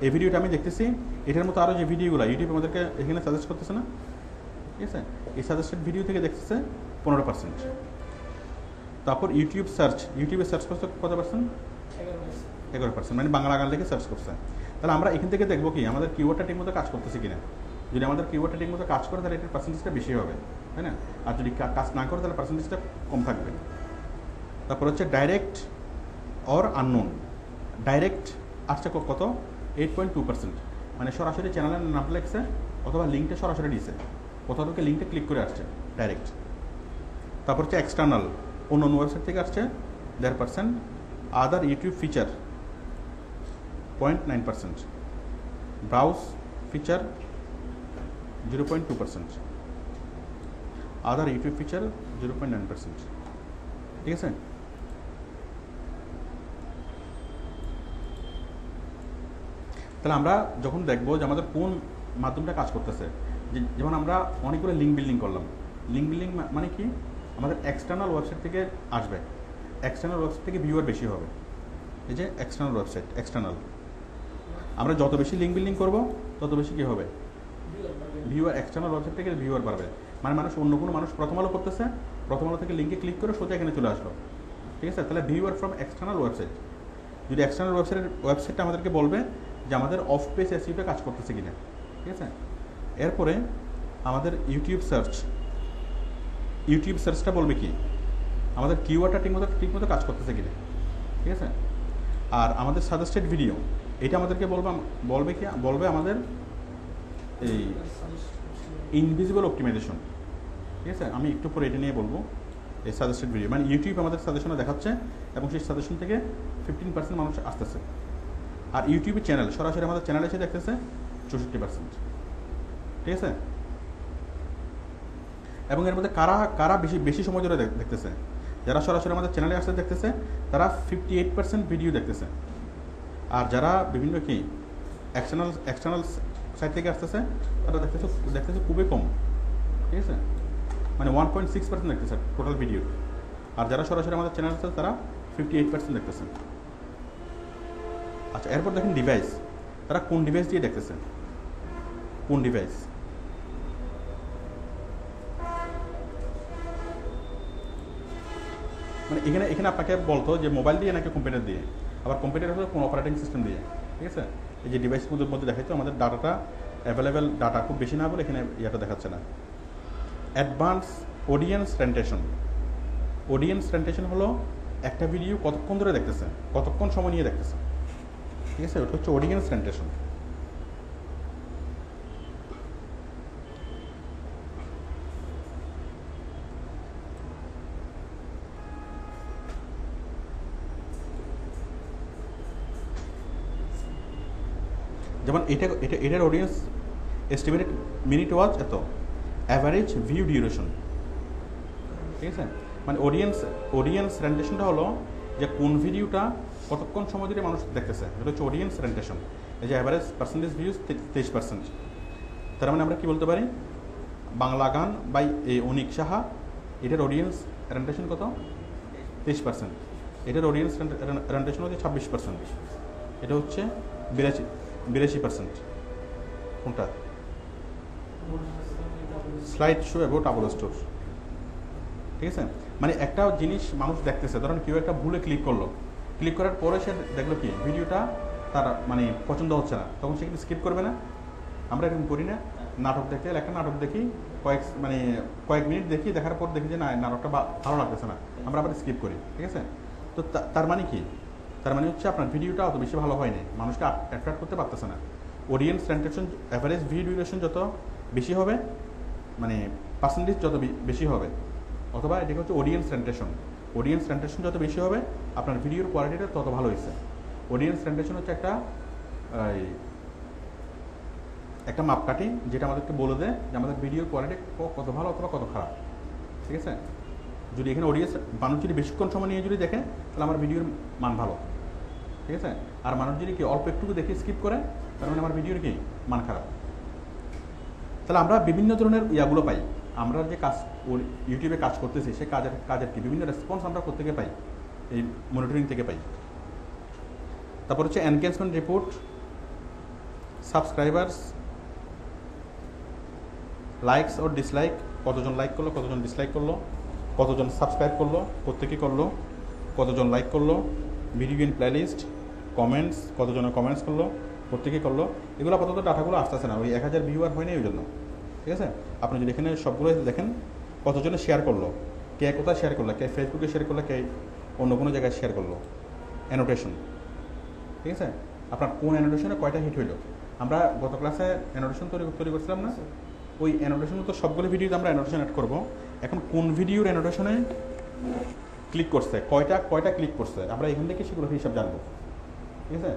এই ভিডিওটা আমি দেখতেছি, এটার মতো আরও যে ভিডিওগুলো ইউটিউব আমাদেরকে এখানে সাজেস্ট করতেছে না? ঠিক আছে, এই সাজেস্টেড ভিডিও থেকে দেখতেছে 15%। তারপর ইউটিউবে সার্চ করছে কত পার্সেন্ট? 11%, মানে বাংলা গান লিখে সার্চ করছে। তাহলে আমরা এখান থেকে দেখবো কি আমাদের কিওয়ার্ডটা ঠিক মতো কাজ করতেছে কিনা। যদি আমাদের কিওয়ার্ডটা ঠিক মতো কাজ করে, তাহলে এটার পার্সেন্টেজটা বেশি হবে, তাই না? আর যদি কাজ না করে, তাহলে পার্সেন্টেজটা কম থাকবে। তারপর হচ্ছে ডাইরেক্ট অর আননোন। ডাইরেক্ট আসছে কত? 8.2%, মানে সরাসরি চ্যানেলের নাম লেখছে অথবা লিঙ্কটা সরাসরি দিয়েছে, কোথাও থেকে লিঙ্কটা ক্লিক করে আসছে, ডাইরেক্ট। তারপর হচ্ছে এক্সটার্নাল, অন্য ওয়েবসাইট থেকে আসছে 1.5%। আদার ইউটিউব ফিচার 0.9%। Browse feature 0.2%। আদার ইউটিউব ফিচার 0.9%। ঠিক আছে, তাহলে আমরা যখন দেখবো যে আমাদের কোন মাধ্যমটা কাজ করতেছে, যেমন আমরা অনেকগুলো লিঙ্ক বিল্ডিং করলাম। লিঙ্ক বিল্ডিং মানে কি? আমাদের এক্সটার্নাল ওয়েবসাইট থেকে আসবে, এক্সটার্নাল ওয়েবসাইট থেকে ভিউয়ার বেশি হবে। এই যে এক্সটার্নাল ওয়েবসাইট, এক্সটার্নাল, আমরা যত বেশি লিঙ্ক বিল্ডিং করবো তত বেশি কী হবে? ভিউয়ার, এক্সটার্নাল ওয়েবসাইট থেকে ভিউয়ার বাড়বে। মানে অন্য কোনো মানুষ প্রথম আলো করতেছে, প্রথম আলো থেকে লিঙ্কে ক্লিক করে সোজা এখানে চলে আসলো। ঠিক আছে, তাহলে ভিউয়ার ফ্রম এক্সটার্নাল ওয়েবসাইট। যদি এক্সটার্নাল ওয়েবসাইটটা আমাদেরকে বলবে যে আমাদের অফ পেজ এসইওটা কাজ করতেছে কিনা। ঠিক আছে, এরপরে আমাদের ইউটিউব সার্চটা বলবে কি আমাদের কিওয়ার্ডটা ঠিকমতো কাজ করতেছে কিনা। ঠিক আছে, আর আমাদের সাজেস্টেড ভিডিও, এটা আমাদেরকে বলবে আমাদের এই ইনভিজিবল অপটিমাইজেশন। ঠিক আছে, আমি একটু পরে এটা নিয়ে বলবো। এই সাজেস্টেড ভিডিও মানে ইউটিউব আমাদের সাজেশনে দেখাচ্ছে এবং সেই সাজেশন থেকে 15% মানুষ আসতেছে। আর ইউটিউবের চ্যানেল সরাসরি আমাদের চ্যানেলে এসে দেখতেছে 64%। ঠিক আছে, এবং এর মধ্যে কারা বেশি সময় ধরে দেখতেছে, যারা সরাসরি আমাদের চ্যানেলে আসতে দেখতেছে তারা 58% ভিডিও দেখতেছে। আর যারা বিভিন্ন কি এক্সটার্নাল সাইট থেকে আসতেছে তারা দেখতেছে খুবই কম। ঠিক আছে, মানে 1.6% দেখতেছে টোটাল ভিডিও। আর যারা সরাসরি আমাদের চ্যানেল আসছে তারা 58% দেখতেছে। আচ্ছা, এরপর দেখেন ডিভাইস, তারা কোন ডিভাইস দিয়ে দেখতেছে, কোন ডিভাইস। মানে এখানে আপনাকে বলতো যে মোবাইল দিয়ে নাকি কম্পিউটার দিয়ে, আবার কম্পিউটার হলো কোন অপারেটিং সিস্টেম দিয়ে। ঠিক আছে, এই যে ডিভাইস মধ্যে দেখাইতো আমাদের ডাটাটা অ্যাভেলেবেল ডাটা খুব বেশি না বলে এখানে ইয়েটা দেখাচ্ছে না। Advance audience retention. Audience retention হলো একটা ভিডিও কতক্ষণ ধরে দেখতেছে, কতক্ষণ সময় নিয়ে দেখতেছে। ঠিক আছে, ওটা হচ্ছে অডিয়েন্স রেন্টেশন। যেমন এটার অডিয়েন্স এস্টিমেটেড মিনিট ওয়াচ এত, অ্যাভারেজ ভিউ ডিউরেশন। ঠিক আছে, মানে অডিয়েন্স রেন্টেশনটা হলো যে কোন ভিডিওটা কতক্ষণ সময় ধরে মানুষ দেখতেছে, এটা হচ্ছে অডিয়েন্স রেন্টেশন। এই যে অ্যাভারেজ পার্সেন্টেজ ভিউজ 23%। তার মানে আমরা কি বলতে পারি, বাংলা গান বাই অনিক সাহা, এটার অডিয়েন্স রেন্টেশন কত, 23%। এটার অডিয়েন্স রেন্টেশন হচ্ছে 26%। এটা হচ্ছে 82%। কোনটা? স্লাইড শো এবং ডাবল স্টোর। ঠিক আছে, মানে একটা জিনিস মানুষ দেখতেছে, ধরেন কেউ একটা ভুলে ক্লিক করলো, ক্লিক করার পরে সে দেখলো কি ভিডিওটা তার মানে পছন্দ হচ্ছে না, তখন সে কিন্তু স্কিপ করবে না। আমরা এরকম করি না, নাটক দেখতে একটা নাটক দেখি কয়েক মিনিট দেখি, দেখার পর দেখি যে না নাটকটা ভালো লাগতেছে না, আমরা আবার স্কিপ করি। ঠিক আছে, তো তার মানে কি, তার মানে হচ্ছে আপনার ভিডিওটা অত বেশি ভালো হয়নি, মানুষকে অ্যাট্রাক্ট করতে পারতেছে না। অডিয়েন্স রেন্টেশন অ্যাভারেজ ভিউ ডিউরেশন যত বেশি হবে, মানে পার্সেন্টেজ যত বেশি হবে, অথবা এটাকে হচ্ছে অডিয়েন্স রেন্টেশন যত বেশি হবে আপনার ভিডিওর কোয়ালিটিটা তত ভালো হয়েছে। অডিয়েন্স রেন্টেশন হচ্ছে একটা মাপকাঠি যেটা আমাদেরকে বলে দেয় যে আমাদের ভিডিওর কোয়ালিটি কত ভালো অথবা কত খারাপ। ঠিক আছে, যদি এখানে অডিয়েন্স মানুষ যদি বেশিক্ষণ সময় নিয়ে যদি দেখে তাহলে আমার ভিডিওর মান ভালো। ঠিক আছে, আর মানুষ যদি কি অল্প একটু দেখে স্কিপ করে তার মানে আমার ভিডিওর কি মান খারাপ। তাহলে আমরা বিভিন্ন ধরনের ইয়াগুলো পাই, আমরা যে কাজ ইউটিউবে কাজ করতেছি সে কাজের কি বিভিন্ন রেসপন্স আমরা কোত্থেকে পাই, এই মনিটরিং থেকে পাই। তারপর হচ্ছে এনগেজমেন্ট রিপোর্ট, সাবস্ক্রাইবার্স, লাইকস ও ডিসলাইক, কতজন লাইক করলো, কতজন ডিসলাইক করলো, কতজন সাবস্ক্রাইব করলো, প্রত্যেকে করলো, কতজন লাইক করলো, ভিডিও ইন প্লেলিস্ট, কমেন্টস, কতজনের কমেন্টস করলো, প্রত্যেকে করলো। এগুলো আপাতত ডাটাগুলো আসতেছে না, ওই 1000 ভিউয়ার হয়নি ওই জন্য। ঠিক আছে, আপনি যদি এখানে সবগুলো দেখেন কতজনে শেয়ার করলো, কে কোথায় শেয়ার করলো, কে ফেসবুকে শেয়ার করলো, কে অন্য কোনো জায়গায় শেয়ার করলো। অ্যানোটেশন, ঠিক আছে, আপনার কোন অ্যানোটেশনে কয়টা হিট হইলো। আমরা গত ক্লাসে অ্যানোটেশন তৈরি করছিলাম না, ওই অ্যানোটেশন তো সবগুলো ভিডিওতে আমরা অ্যানোটেশন অ্যাড করবো। এখন কোন ভিডিওর অ্যানোটেশনে ক্লিক করছে, কয়টা ক্লিক করছে, আমরা এখান থেকে সেগুলো হিসাব জানবো। ঠিক আছে,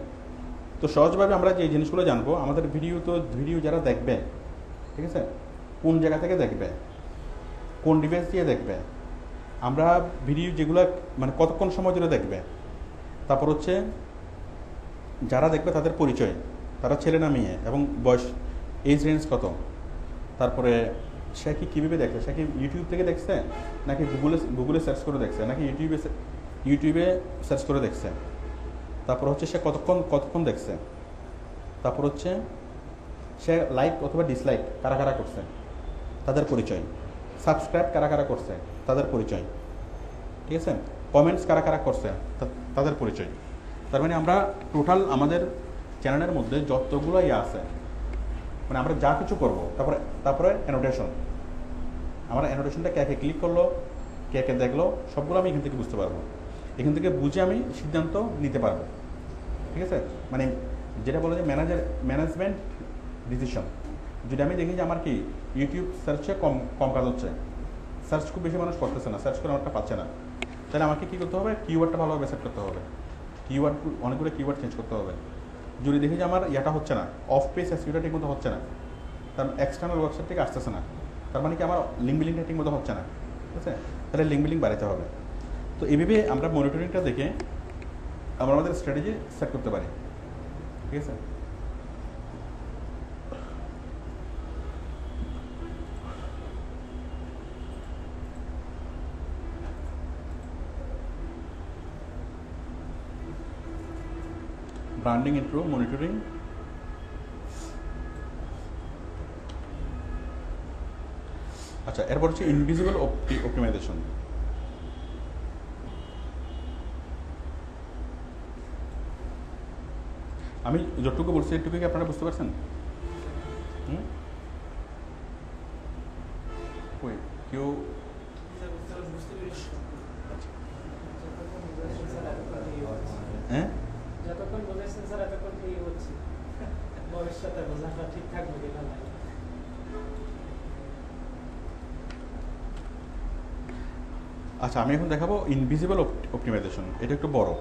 তো সহজভাবে আমরা যে জিনিসগুলো জানবো, আমাদের ভিডিও যারা দেখবে, ঠিক আছে, কোন জায়গা থেকে দেখবে, কোন ডিভাইস দিয়ে দেখবে, আমরা ভিডিও যেগুলো মানে কতক্ষণ সময় ধরে দেখবে, তারপর হচ্ছে যারা দেখবে তাদের পরিচয়, তারা ছেলে না মেয়ে এবং বয়স, এজ রেঞ্জ কত, তারপরে সে কীভাবে দেখছে, সে কি ইউটিউব থেকে দেখছে নাকি গুগলে সার্চ করে দেখছে নাকি ইউটিউবে সার্চ করে দেখছে, তারপর হচ্ছে সে কতক্ষণ দেখছে, তারপর হচ্ছে সে লাইক অথবা ডিসলাইক কারা করছে তাদের পরিচয়, সাবস্ক্রাইব কারা করছে তাদের পরিচয়, ঠিক আছে, কমেন্টস কারা করছে তাদের পরিচয়। তার মানে আমরা টোটাল আমাদের চ্যানেলের মধ্যে যতগুলো আছে, মানে আমরা যা কিছু করবো, তারপরে অ্যানোটেশন, আমার অ্যানোটেশনটা কে ক্লিক করলো, কে দেখলো, সবগুলো আমি এখান থেকে বুঝতে পারবো, এখান থেকে বুঝে আমি সিদ্ধান্ত নিতে পারবো। ঠিক আছে, মানে যেটা বলে যে ম্যানেজমেন্ট ডিসিশন। যদি আমি দেখি যে আমার কি ইউটিউব সার্চে কম কম কাজ হচ্ছে, সার্চ খুব বেশি মানুষ করতেছে না, সার্চ করে আমারটা পাচ্ছে না, তাহলে আমাকে কী করতে হবে, কিওয়ার্ডটা ভালোভাবে সেট করতে হবে, কিওয়ার্ড অনেকগুলো কিওয়ার্ড চেঞ্জ করতে হবে। যদি দেখি যে আমার ইয়াটা হচ্ছে না, অফ পেজ এসইওটা ঠিক মতো হচ্ছে না, তার এক্সটার্নাল ওয়েবসাইট থেকে আসতেছে না, তার মানে কি আমার লিঙ্ক বিলিংটা ঠিক মতো হচ্ছে না, ঠিক আছে, তাহলে লিঙ্ক বিলিং বাড়াতে হবে। তো এইভাবে আমরা মনিটরিংটা দেখে আমরা আমাদের স্ট্র্যাটেজি সেট করতে পারি, ঠিক আছে। ব্র্যান্ডিং ইন্ট্রো, মনিটরিং, আচ্ছা এরপর হচ্ছে ইনভিজিবল অপটিমাইজেশন। আমি যতটুকু বলছি এটুকু কি আপনারা বুঝতে পারছেন? ওই কেউ হ্যাঁ যতক্ষণ বোঝাচ্ছেন স্যার এতক্ষণ কি হচ্ছে, ভবিষ্যতে বোঝাটা ঠিক থাকবে কিনা না। আচ্ছা আমি এখন দেখাবো ইনভিজিবল অপটিমাইজেশন, এটা একটু বড়।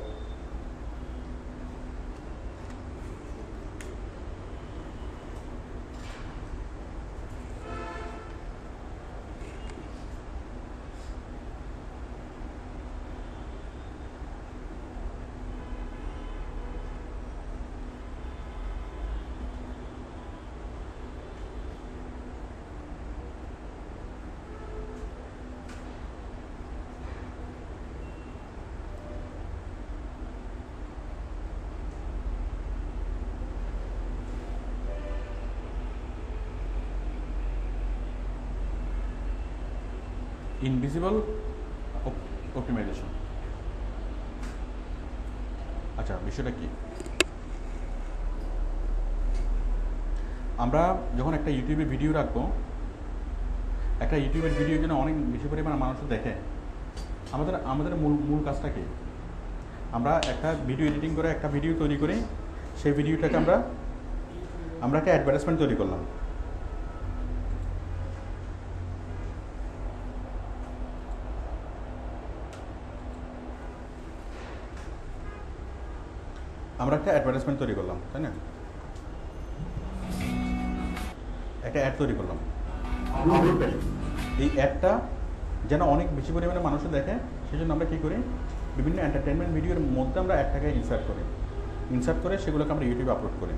ইনভিজিবল অপটিমাইজেশন, আচ্ছা বিষয়টা কি, আমরা যখন একটা ইউটিউবে ভিডিও রাখবো, একটা ইউটিউবের ভিডিও যেন অনেক বেশি পরিমাণে মানুষ দেখে, আমাদের মূল কাজটা কি, আমরা একটা ভিডিও এডিটিং করে একটা ভিডিও তৈরি করি, সেই ভিডিওটাকে আমরা একটা অ্যাডভার্টাইজমেন্ট তৈরি করলাম। আমরা একটা অ্যাডভার্টাইজমেন্ট তৈরি করলাম, তাই না, একটা অ্যাড তৈরি করলাম। এই অ্যাডটা যেন অনেক বেশি পরিমাণে মানুষ দেখে, সেই জন্য আমরা কী করি, বিভিন্ন এন্টারটেনমেন্ট ভিডিওর মধ্যে আমরা অ্যাডটাকে ইনসার্ট করে সেগুলোকে আমরা ইউটিউবে আপলোড করি।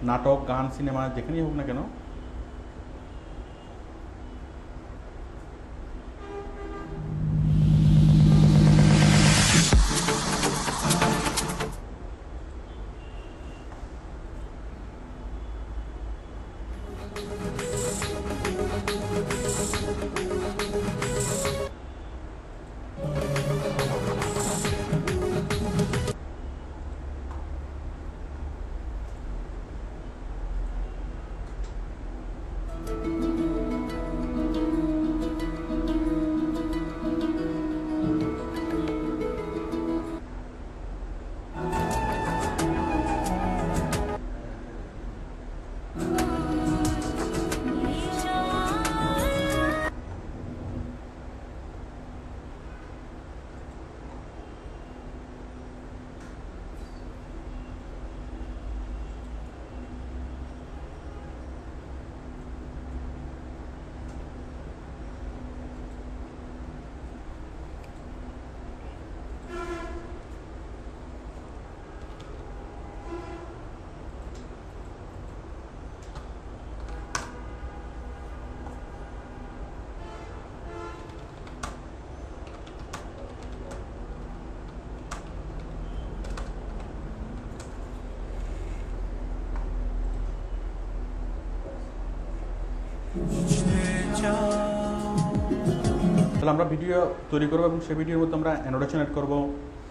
নাটক, গান, সিনেমা যেখানেই হোক না কেন, তাহলে আমরা ভিডিও তৈরি করবো এবং সেই ভিডিওর মধ্যে আমরা অ্যানোটেশন অ্যাড করবো,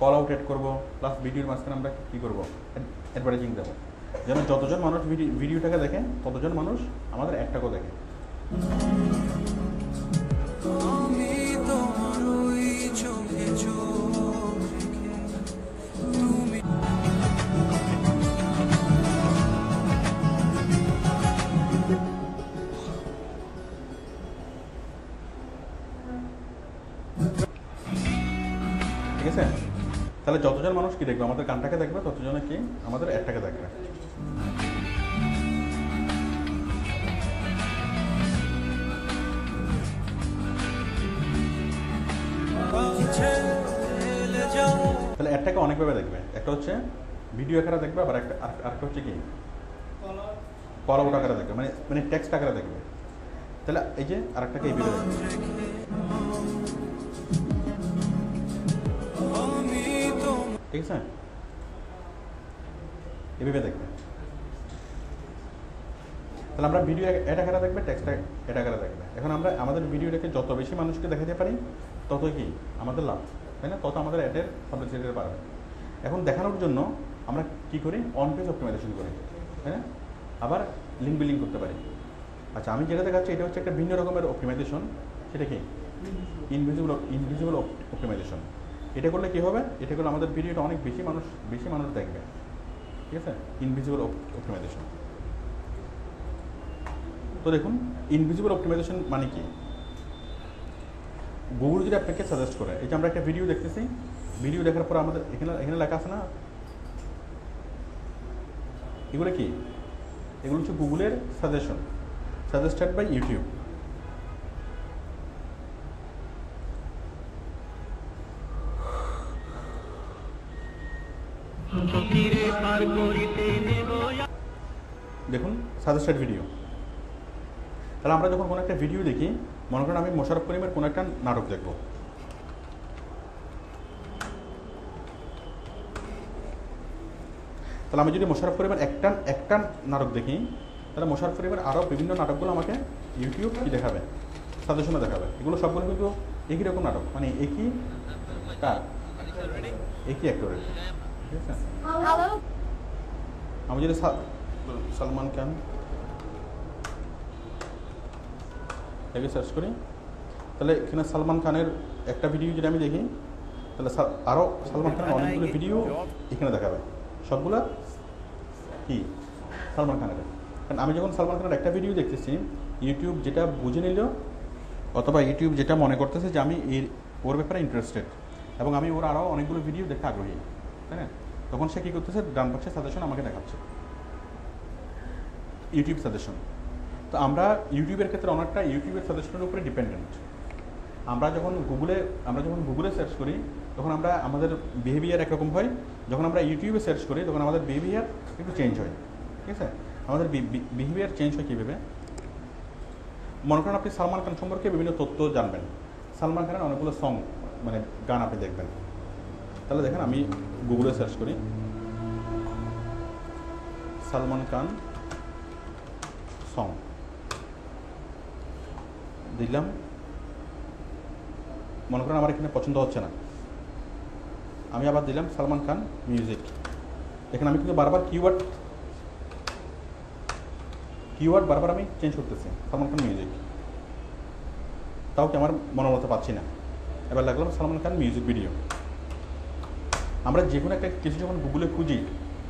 কল আউট অ্যাড করবো, প্লাস ভিডিওর মাঝখানে আমরা কী করবো, অ্যাডভার্টাইজিং দেবো, যেন যতজন মানুষ ভিডিওটাকে দেখে ততজন মানুষ আমাদের অ্যাডটাকেও দেখে। আমি তোমার ওই চোখে চোখ রেখে তাহলে যতজন মানুষ কি দেখবে আমাদের গানটাকে দেখবে, ততজনে কি আমাদের অ্যাডটাকে দেখবে। তাহলে অ্যাডটাকে অনেকভাবে দেখবে। একটা হচ্ছে ভিডিও আকারে দেখবে, আবার আরেকটা হচ্ছে কি কল আউট আকারে দেখবে, মানে টেক্সট আকারে দেখবে। তাহলে এই যে আরেকটাকে এইভাবে দেখবে। ঠিক আছে, এভাবে দেখবে। তাহলে আমরা ভিডিও অ্যাড আকারে দেখবে, টেক্সট অ্যাড আকারে দেখবে। এখন আমরা আমাদের ভিডিওটাকে যত বেশি মানুষকে দেখাতে পারি তত কি আমাদের লাভ, তাই না? তত আমাদের অ্যাডের পাবলিসিটি বাড়বে। এখন দেখানোর জন্য আমরা কি করি, অন পেজ অপটিমাইজেশন করি, তাই না? আবার লিঙ্ক বিল্ডিং করতে পারি। আচ্ছা, আমি যেটা দেখাচ্ছি এটা হচ্ছে একটা ভিন্ন রকমের অপটিমাইজেশন। সেটা কি ইনভিজিবল অপটিমাইজেশন। এটা করলে কি হবে, এটা করলে আমাদের ভিডিওটা অনেক বেশি মানুষ দেখবে। ঠিক আছে, ইনভিজিবল অপটিমাইজেশন। তো দেখুন, ইনভিজিবল অপটিমাইজেশন মানে কি? গুগল যদি আপনাকে সাজেস্ট করে, এই যে আমরা একটা ভিডিও দেখতেছি, ভিডিও দেখার পর আমাদের এখানে লেখা আছে না, এগুলো কি? এগুলো হচ্ছে গুগলের সাজেশন, সাজেস্টেড বাই ইউটিউব। দেখুন, সাজেস্টেড ভিডিও। তাহলে আমরা যখন কোনো একটা ভিডিও দেখি, মনে করেন আমি মোশাররফ করিমের কোনো একটা নাটক দেখব, তাহলে আমি যদি মোশাররফ করিমের একটা নাটক দেখি, তাহলে মোশাররফ করিমের আরও বিভিন্ন নাটকগুলো আমাকে ইউটিউব কি দেখাবে, সাজেশনে দেখাবে। এগুলো সবগুলো কিন্তু একই রকম নাটক, মানে একই অ্যাক্টরের। ঠিক আছে, আমি যদি সালমান খান একে সার্চ করি, তাহলে এখানে সালমান খানের একটা ভিডিও যদি আমি দেখি, তাহলে আরও সালমান খানের অনেকগুলো ভিডিও এখানে দেখাবে, সবগুলা কি সালমান খানের। কারণ আমি যখন সালমান খানের একটা ভিডিও দেখতেছি, ইউটিউব যেটা বুঝে নিল অথবা ইউটিউব যেটা মনে করতেছে যে আমি ওর ব্যাপারে ইন্টারেস্টেড এবং আমি ওর আরও অনেকগুলো ভিডিও দেখতে আগ্রহী, তাই না? তখন সে কী করতেছে, ডান পাশে সাজেশন আমাকে দেখাচ্ছে, ইউটিউব সাজেশন। তো আমরা ইউটিউবের ক্ষেত্রে অনেকটা ইউটিউবের সাজেশনের উপরে ডিপেন্ডেন্ট। আমরা যখন গুগলে সার্চ করি, তখন আমাদের বিহেভিয়ার একরকম হয়। যখন আমরা ইউটিউবে সার্চ করি, তখন আমাদের বিহেভিয়ার একটু চেঞ্জ হয়। ঠিক আছে, আমাদের বিহেভিয়ার চেঞ্জ হয় কীভাবে? মনে করেন আপনি সালমান খান সম্পর্কে বিভিন্ন তথ্য জানবেন, সালমান খানের অনেকগুলো সং মানে গান আপনি দেখবেন। তাহলে দেখেন, আমি গুগলে সার্চ করি সালমান খান সং, দিলাম, মনে করেন আমার এখানে পছন্দ হচ্ছে না, আমি আবার দিলাম সালমান খান মিউজিক। এখানে আমি কিন্তু বারবার কিওয়ার্ড বারবার আমি চেঞ্জ করতেছি, সালমান খান মিউজিক, তাও কি আমার মনের মতো পাচ্ছি না। এবার লাগলাম সালমান খান মিউজিক ভিডিও। আমরা যে কোনো একটা কিছু যখন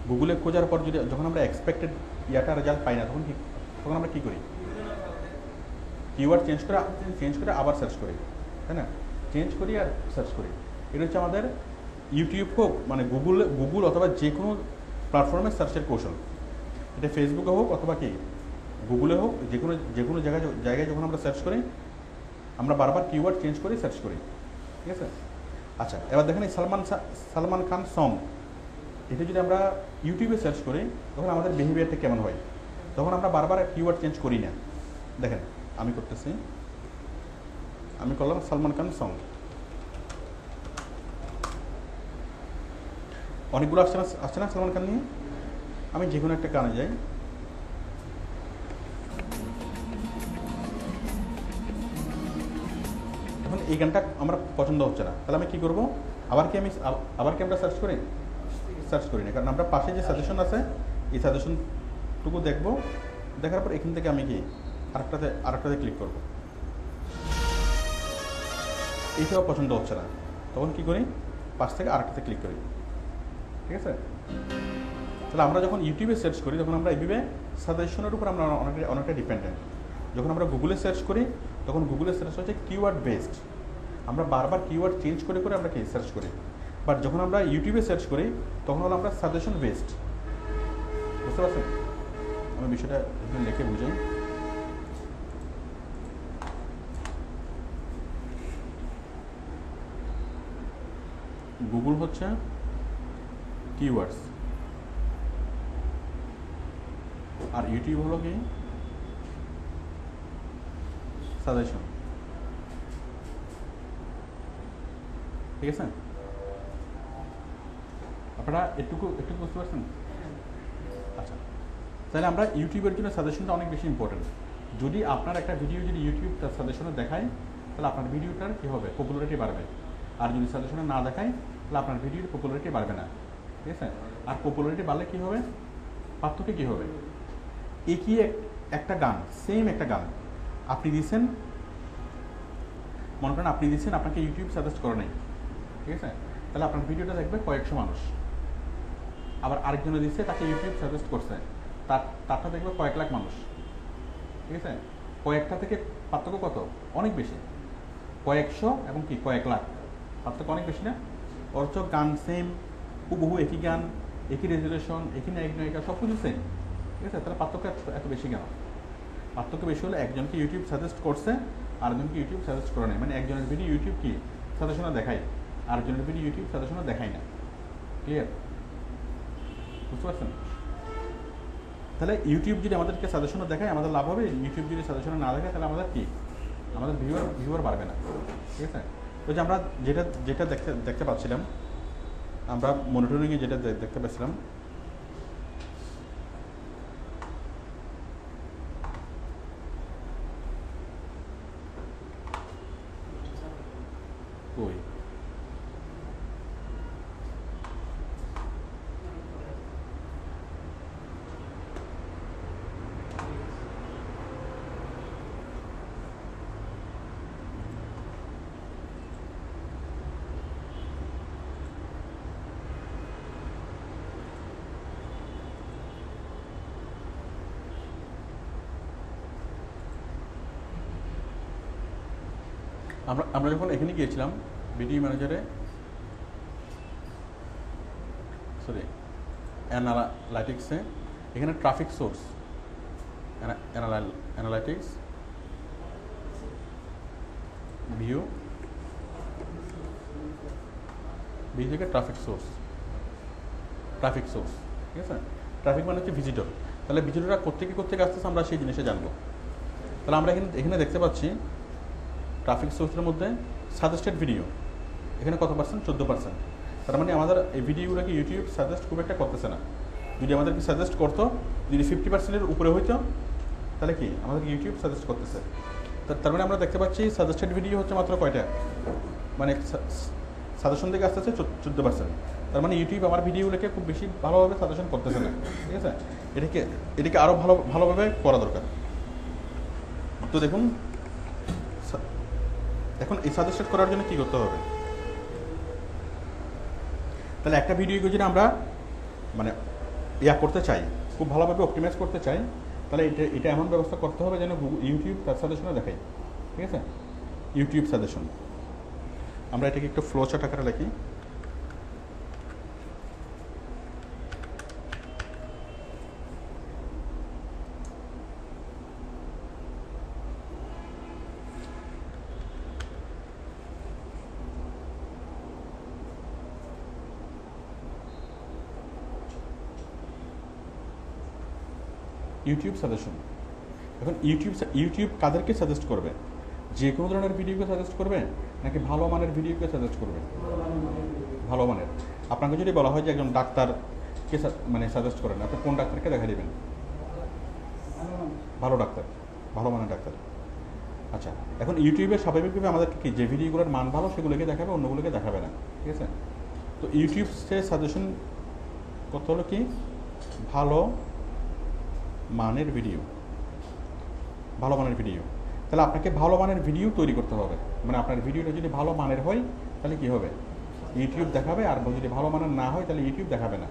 গুগলে খোঁজার পর যখন আমরা এক্সপেক্টেড রেজাল্ট পাই না, তখন আমরা কী করি, কিওয়ার্ড চেঞ্জ করে আবার সার্চ করি, তাই না? চেঞ্জ করি আর সার্চ করি। এটা হচ্ছে আমাদের ইউটিউব হোক, মানে গুগল অথবা যে কোনো প্ল্যাটফর্মে সার্চের কৌশল। এটা ফেসবুকে হোক অথবা কি গুগলে হোক, যে কোনো জায়গায় যখন আমরা সার্চ করি, আমরা বারবার কিওয়ার্ড চেঞ্জ করি, সার্চ করি। ঠিক আছে, আচ্ছা, এবার দেখেন এই সালমান খান সং, এটা যদি আমরা ইউটিউবে সার্চ করি, তখন আমাদের বিহেভিয়ারটা কেমন হয়? তখন আমরা বারবার কিওয়ার্ড চেঞ্জ করি না। দেখেন, আমি করতেছি, আমি করলাম সালমান খান সং, অনেকগুলো আসছে না সালমান খান নিয়ে। আমি যে কোনো একটা গানে যাই, এখন এই গানটা আমার পছন্দ হচ্ছে না, তাহলে আমি কী করবো, আবার কি আমরা সার্চ করি না, কারণ আমরা পাশে যে সাজেশন আছে এই সাজেশনটুকু দেখবো, দেখার পর এখান থেকে আমি কি আরেকটাতে ক্লিক করবো। এইটাও পছন্দ হচ্ছে না, তখন কি করি, পাশ থেকে আরেকটাতে ক্লিক করি। ঠিক আছে, তাহলে আমরা যখন ইউটিউবে সার্চ করি, তখন আমরা এইভাবে সাজেশনের উপর আমরা অনেকটা ডিপেন্ডেন্ট। যখন আমরা গুগলে সার্চ করি, তখন গুগলে সার্চ হচ্ছে কিওয়ার্ড বেসড। আমরা বারবার কিওয়ার্ড চেঞ্জ করে আমরা কি সার্চ করি। বাট যখন আমরা ইউটিউবে সার্চ করি তখন হলো আমরা সাজেশন বেসড। বুঝতে পারছেন? আমি বিষয়টা এখানে লিখে বুঝাই। গুগল হচ্ছে কিওয়ার্ডস আর ইউটিউব হলো কি সাজেশন। ঠিক আছে? আপনারা একটু বুঝতে পারছেন? আচ্ছা, তাহলে আমরা ইউটিউবের জন্য সাজেশনটা অনেক বেশি ইম্পর্টেন্ট। যদি আপনার একটা ভিডিও যদি ইউটিউব তার সাজেশনে দেখায় তাহলে আপনার ভিডিওটার কী হবে, পপুলারিটি বাড়বে। আর যদি সাজেশনে না দেখায় তাহলে আপনার ভিডিওর পপুলারিটি বাড়বে না। ঠিক আছে? আর পপুলারিটি বাড়লে কী হবে, পার্থক্য কী হবে, একই একটা গান, সেম একটা গান আপনি দিচ্ছেন, মনে করেন আপনি দিচ্ছেন, আপনাকে ইউটিউব সাজেস্ট করে নাই, ঠিক আছে? তাহলে আপনার ভিডিওটা দেখবে কয়েকশো মানুষ। আবার আরেকজনে দিচ্ছে, তাকে ইউটিউব সাজেস্ট করছে, তারটা দেখবে কয়েক লাখ মানুষ। ঠিক আছে? কয়েকটা থেকে পার্থক্য কত? অনেক বেশি। কয়েকশো এবং কি কয়েক লাখ, পার্থক্য অনেক বেশি না? অথচ গান সেম, হুবহু একই গান, একই রেজুলেশন, একই নায়ক নায়িকা, সব কিছু সেম। ঠিক আছে? তাহলে পার্থক্য এত বেশি কেন? পার্থক্য বেশি হলে একজনকে ইউটিউব সাজেস্ট করছে, আরেকজনকে ইউটিউব সাজেস্ট করে নেয়। মানে একজনের ভিডিও ইউটিউব কি সাজেশনে দেখায়, আরেকজনের ভিডিও ইউটিউব সাজেশনে দেখায় না। ক্লিয়ার? বুঝতে পারছেন? তাহলে ইউটিউব যদি আমাদেরকে সাজেশনে দেখায় আমাদের লাভ হবে, ইউটিউব যদি সাজেশনে না দেখায় তাহলে আমাদের কি, আমাদের ভিউয়ার বাড়বে না। ঠিক আছে? তো যে আমরা যেটা দেখতে পাচ্ছিলাম, আমরা মনিটরিংয়ে যেটা দেখতে পাচ্ছিলাম, ওই আমরা যখন এখানে গিয়েছিলাম ভিডিও ম্যানেজারে, সরি অ্যানালাইটিক্সে, এখানে ট্রাফিক সোর্স, অ্যানালাইটিক্স ভিউ থেকে ট্রাফিক সোর্স, ঠিক আছে? ট্রাফিক মানে হচ্ছে ভিজিটর। তাহলে ভিজিটররা কোত্থেকে আসতেছে আমরা সেই জিনিসে জানবো। তাহলে আমরা এখানে দেখতে পাচ্ছি ট্রাফিক সোর্সের মধ্যে সাজেস্টেড ভিডিও এখানে কত পার্সেন্ট? 14%। তার মানে আমাদের এই ভিডিওগুলোকে ইউটিউব সাজেস্ট খুব একটা করতেছে না। যদি আমাদেরকে সাজেস্ট করতো, যদি 50%-এর উপরে হইতো তাহলে কি আমাদেরকে ইউটিউব সাজেস্ট করতেছে। তার মানে আমরা দেখতে পাচ্ছি সাজেস্টেড ভিডিও হচ্ছে মাত্র কয়টা, মানে সাজেশন থেকে আসতেছে 14%। তার মানে ইউটিউব আমার ভিডিওগুলোকে খুব বেশি ভালোভাবে সাজেশন করতেছে না। ঠিক আছে? এটাকে আরও ভালোভাবে করা দরকার। তো দেখুন, এখন এই সাজেস্টেড করার জন্য কী করতে হবে? তাহলে একটা ভিডিওকে যদি আমরা মানে করতে চাই, খুব ভালোভাবে অপটিমাইজ করতে চাই, তাহলে এটা এমন ব্যবস্থা করতে হবে যেন ইউটিউব তার সাজেশনে দেখায়। ঠিক আছে? ইউটিউব সাজেশন আমরা এটাকে একটু ফ্লো চার্ট আকারে লিখি। YouTube suggestion. এখন ইউটিউব কাদেরকে সাজেস্ট করবে? যে কোনো ধরনের ভিডিওকে সাজেস্ট করবে নাকি ভালো মানের ভিডিওকে সাজেস্ট করবে? ভালো মানের। আপনাকে যদি বলা হয় যে একজন ডাক্তারকে মানে সাজেস্ট করেন, আপনি কোন ডাক্তারকে দেখা দেবেন? ভালো ডাক্তার, ভালো মানের ডাক্তার। আচ্ছা, এখন ইউটিউবে স্বাভাবিকভাবে আমাদেরকে কি যে ভিডিওগুলোর মান ভালো সেগুলোকে দেখাবে, অন্যগুলোকে দেখাবে না। ঠিক আছে? তো ইউটিউব সে সাজেশন করতে হলো কি ভালো মানের ভিডিও, ভালো মানের ভিডিও। তাহলে আপনাকে ভালো মানের ভিডিও তৈরি করতে হবে। মানে আপনার ভিডিওটা যদি ভালো মানের হয় তাহলে কি হবে? ইউটিউব দেখাবে। আর যদি ভালো মানের না হয় তাহলে ইউটিউব দেখাবে না।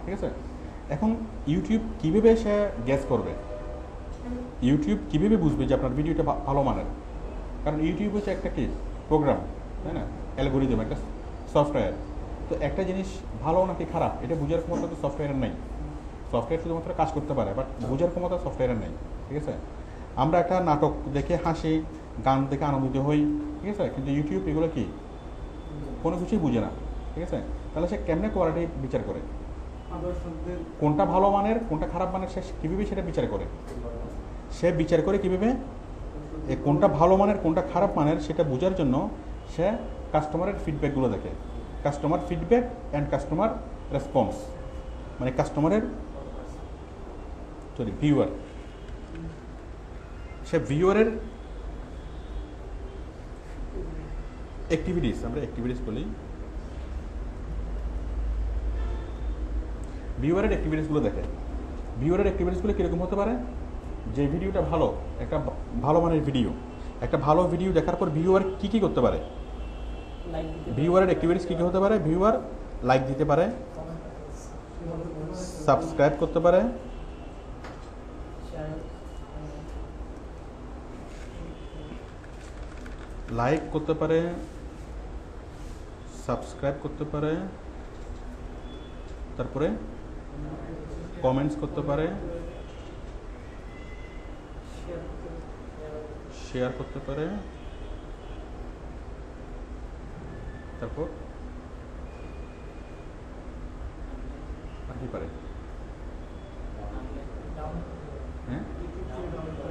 ঠিক আছে? এখন ইউটিউব কীভাবে সে গ্যাস করবে, ইউটিউব কীভাবে বুঝবে যে আপনার ভিডিওটা ভালো মানের? কারণ ইউটিউব হচ্ছে একটা কি প্রোগ্রাম, তাই না? অ্যালগোরিদম, একটা সফটওয়্যার। তো একটা জিনিস ভালো নাকি খারাপ এটা বোঝার ক্ষমতা তো সফটওয়্যারের নেই। সফটওয়্যার শুধুমাত্র কাজ করতে পারে, বাট বোঝার ক্ষমতা সফটওয়্যারের নেই। ঠিক আছে, আমরা একটা নাটক দেখে হাসি, গান দেখে আনন্দিত হই, ঠিক আছে, কিন্তু ইউটিউব এগুলো কি কোনো কিছুই বুঝে না। ঠিক আছে, তাহলে সে কেমনে কোয়ালিটি বিচার করে, কোনটা ভালো মানের কোনটা খারাপ মানের, সে কীভাবে সেটা বিচার করে? সে বিচার করে কীভাবে কোনটা ভালো মানের কোনটা খারাপ মানের সেটা বোঝার জন্য সে কাস্টমারের ফিডব্যাকগুলো দেখে। Customer feedback and customer response, মানে কাস্টমারের ভিউয়ার, সে ভিউয়ারের অ্যাক্টিভিটিস, আমরা অ্যাক্টিভিটিস বলি, ভিউয়ারের অ্যাক্টিভিটিসগুলো দেখে। ভিউয়ারের অ্যাক্টিভিটিসগুলো কীরকম হতে পারে? যে ভিডিওটা ভালো, একটা ভালো মানের ভিডিও, একটা ভালো ভিডিও দেখার পর ভিউয়ার কী কী করতে পারে? ভিউয়ারের অ্যাক্টিভিটিস কী কী হতে পারে? ভিউয়ার লাইক দিতে পারে, সাবস্ক্রাইব করতে পারে, লাইক করতে পারে, সাবস্ক্রাইব করতে পারে, তারপরে কমেন্টস করতে পারে, শেয়ার করতে পারে, তারপর আর কি পারে? হ্যাঁ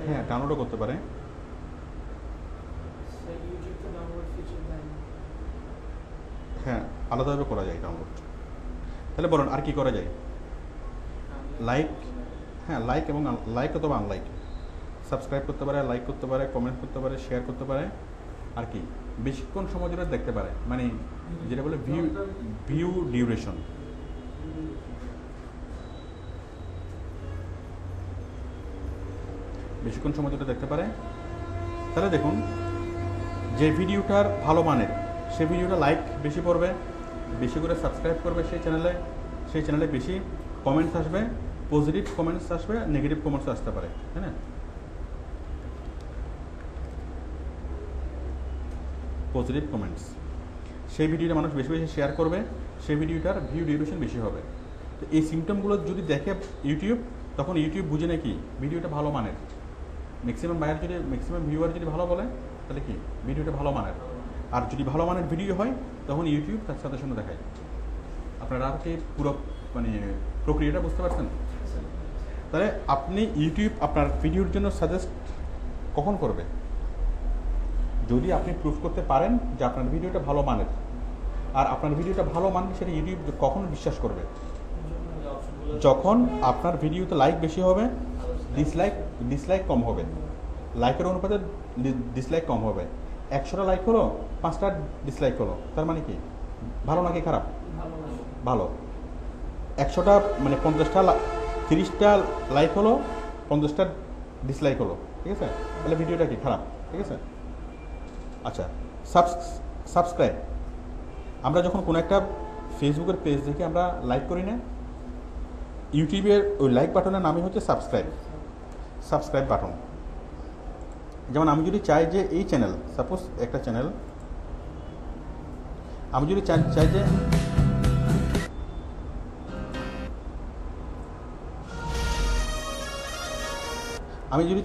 হ্যাঁ, ডাউনলোডও করতে পারে। হ্যাঁ, আলাদাভাবে করা যায় ডাউনলোড। তাহলে বলুন আর কি করা যায়? লাইক, হ্যাঁ লাইক এবং লাইক অথবা আনলাইক, সাবস্ক্রাইব করতে পারে, লাইক করতে পারে, কমেন্ট করতে পারে, শেয়ার করতে পারে, আর কি বেশিক্ষণ সময় ধরে দেখতে পারে, মানে যেটা বলে ভিউ ডিউরেশন। বেশিক্ষণ সময় ধরে দেখতে পারে। তাহলে দেখুন, যে ভিডিওটার ভালো মানের সেই ভিডিওটা লাইক বেশি পড়বে, বেশি করে সাবস্ক্রাইব করবে সেই চ্যানেলে বেশি কমেন্টস আসবে, পজিটিভ কমেন্টস আসবে, নেগেটিভ কমেন্টস আসতে পারে, তাই না? পজিটিভ কমেন্টস, সেই ভিডিওটা মানুষ বেশি বেশি শেয়ার করবে, সেই ভিডিওটার ভিউ ডিউরেশন বেশি হবে। তো এই সিমটমগুলো যদি দেখে ইউটিউব, তখন ইউটিউব বুঝে নাকি ভিডিওটা ভালো মানের। ম্যাক্সিমাম ভিউয়ার যদি ভালো বলে তাহলে কি ভিডিওটা ভালো মানের। আর যদি ভালো মানের ভিডিও হয় তখন ইউটিউব তার সাথে সাথে দেখায়। আপনারা কি পুরো মানে প্রক্রিয়াটা বুঝতে পারছেন? তাহলে আপনি ইউটিউব আপনার ভিডিওর জন্য সাজেস্ট কখন করবে? যদি আপনি প্রুফ করতে পারেন যে আপনার ভিডিওটা ভালো মানের। আর আপনার ভিডিওটা ভালো মানের সেটা ইউটিউব কখন বিশ্বাস করবে? যখন আপনার ভিডিওতে লাইক বেশি হবে, ডিসলাইক কম হবে। লাইকের অনুপাতে ডিসলাইক কম হবে। 100টা লাইক হলো, 5টা ডিসলাইক হলো, তার মানে কি ভালো নাকি খারাপ? ভালো। 100টা মানে 30টা লাইক হলো, 50টা ডিসলাইক হলো, ঠিক আছে, তাহলে ভিডিওটা কি খারাপ? ঠিক আছে। আচ্ছা, সাবস্ক্রাইব, আমরা যখন কোনো একটা ফেসবুকের পেজ দেখে আমরা লাইক করি না, ইউটিউবের ওই লাইক বাটনের নামই হচ্ছে সাবস্ক্রাইব বাটন। যেমন আমি যদি চাই যে এই চ্যানেল, সাপোজ একটা চ্যানেল, আমি যদি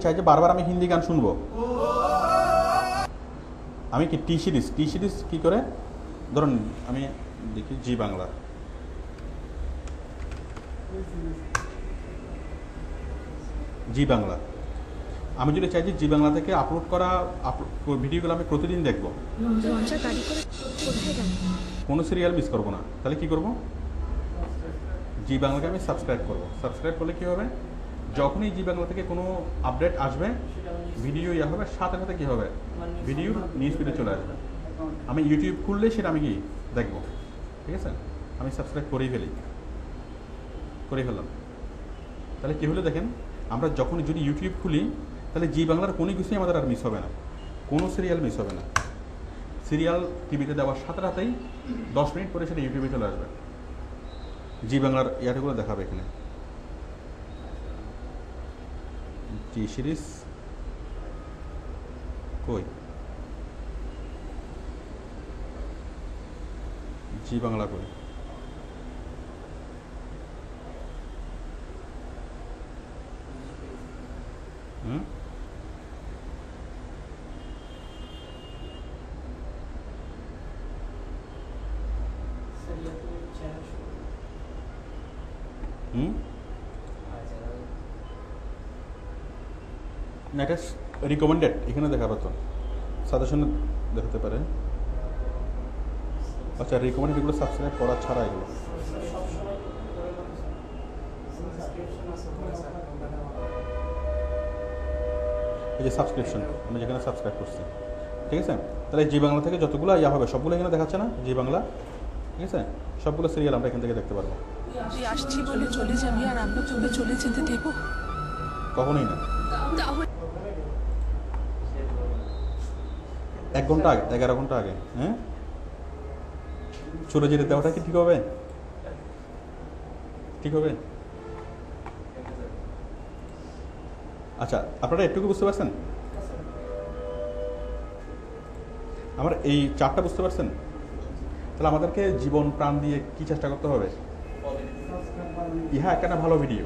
চাই যে বারবার আমি হিন্দি গান শুনবো, আমি কি টি সিরিজ কি করে, ধরুন আমি দেখি জি বাংলা, আমি যদি চাই যে জি বাংলা থেকে আপলোড করা ভিডিওগুলো আমি প্রতিদিন দেখবো, কোনো সিরিয়াল মিস করবো না, তাহলে কি করব? জি বাংলাকে আমি সাবস্ক্রাইব করব। সাবস্ক্রাইব করলে কী হবে? যখনই জি বাংলা থেকে কোনো আপডেট আসবে, ভিডিও হবে, সাথে সাথে কী হবে? ভিডিওর নিউজ ফিডে চলে আসবে। আমি ইউটিউব খুললে সেটা আমি কি দেখবো, ঠিক আছে, আমি সাবস্ক্রাইব করেই ফেললাম। তাহলে কী হলো দেখেন, আমরা যখন যদি ইউটিউব খুলি তাহলে জি বাংলার কোনো কিছুই আমাদের আর মিস হবে না, কোনো সিরিয়াল মিস হবে না। সিরিয়াল টিভিতে দেওয়ার সাথে সাথেই 10 মিনিট পরে সেটা ইউটিউবে চলে আসবে, জি বাংলার ইয়ারগুলো দেখাবে। এখানে জি সিরিজ কই, জি বাংলা কই, না, এটা রিকমেন্ডেড এখানে দেখাবো তো, সাজেশনে দেখাতে পারে। আচ্ছা, রিকমেন্ডেড এগুলো সাবস্ক্রাইব করা ছাড়া এগুলো। সবসময় সাবস্ক্রিপশন আছে এই যে সাবস্ক্রিপশন, আমি যেখানে সাবস্ক্রাইব করছি, ঠিক আছে। তাহলে জি বাংলা থেকে যতগুলো ইয়া হবে সবগুলো এখানে দেখাচ্ছে না, জি বাংলা, ঠিক আছে। সবগুলো সিরিয়াল আমরা এখান থেকে দেখতে পারবো। তুই আসছি বলে চলে যাবি আর আমরা তোকে চলে যেতে দেবো? কখনোই না। তাহলে 1 ঘন্টা আগে, 11 ঘন্টা আগে, হ্যাঁ, চলে যেতে দেওয়াটা কি ঠিক হবে? ঠিক হবে? আচ্ছা, আপনারা একটুকু বুঝতে পারছেন? আমার এই চারটা বুঝতে পারছেন? তাহলে আমাদেরকে জীবন প্রাণ দিয়ে কি চেষ্টা করতে হবে? ইহা একখানা ভালো ভিডিও,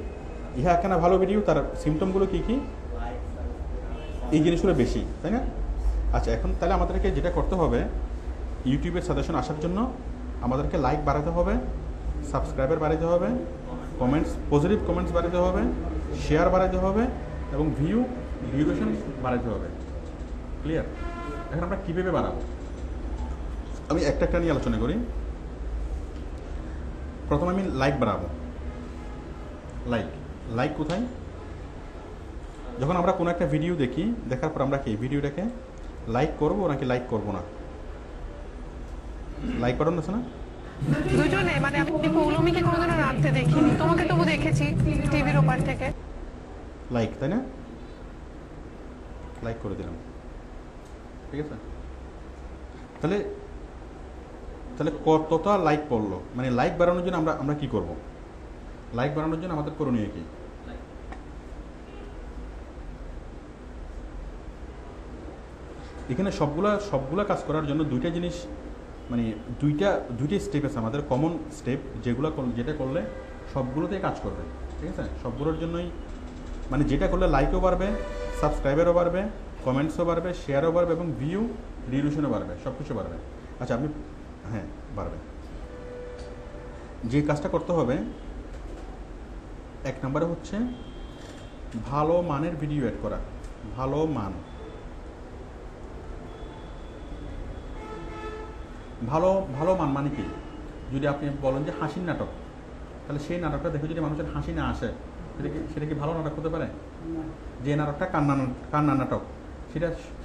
ইহা একখানা ভালো ভিডিও, তার সিমটমগুলো কি কি, এই জিনিসগুলো বেশি, তাই না? আচ্ছা, এখন তাহলে আমাদেরকে যেটা করতে হবে, ইউটিউবের সাজেশন আসার জন্য আমাদেরকে লাইক বাড়াতে হবে, সাবস্ক্রাইবার বাড়াতে হবে, কমেন্টস, পজিটিভ কমেন্টস বাড়াতে হবে, শেয়ার বাড়াতে হবে এবং ডিউরেশন বাড়াতে হবে। ক্লিয়ার? এখন আমরা কীভাবে বাড়াবো, আমি একটা একটা নিয়ে আলোচনা করি। প্রথমে আমি লাইক বাড়াবো। লাইক কোথায়? যখন আমরা কোনো একটা ভিডিও দেখি, দেখার পর আমরা কি ভিডিওটাকে লাইক করবো নাকি লাইক করবো না? লাইক বাটন আছে না? দুজনে, মানে আমি পৌলমীকে কোনোদিনও রাঁধতে দেখিনি, তোমাকে তবু দেখেছি টিভির ওপার থেকে। লাইক, তাই না? লাইক করে দিলাম, ঠিক আছে। তাহলে কতটা লাইক পড়লো, মানে লাইক বাড়ানোর জন্য আমরা কি করব? লাইক বাড়ানোর জন্য আমাদের করণীয় কি? এখানে সবগুলা কাজ করার জন্য দুইটা জিনিস, মানে দুইটা স্টেপ আছে আমাদের, কমন স্টেপ, যেটা করলে সবগুলোতেই কাজ করবে, ঠিক আছে। সবগুলোর জন্যই, মানে যেটা করলে লাইকও বাড়বে, সাবস্ক্রাইবারও বাড়বে, কমেন্টসও বাড়বে, শেয়ারও বাড়বে এবং ভিউ ডিউরেশনও বাড়বে, সব কিছু বাড়বে। আচ্ছা, হ্যাঁ, বাড়বে। যে কাজটা করতে হবে, 1 নম্বরে হচ্ছে ভালো মানের ভিডিও অ্যাড করা। ভালো মান মানে কি? যদি আপনি বলেন যে হাসির নাটক, তাহলে সেই নাটকটা দেখে যদি মানুষের হাসি না আসে, সেটা কি ভালো নাটক হতে পারে? যে নাটকটা কান্না নাটক,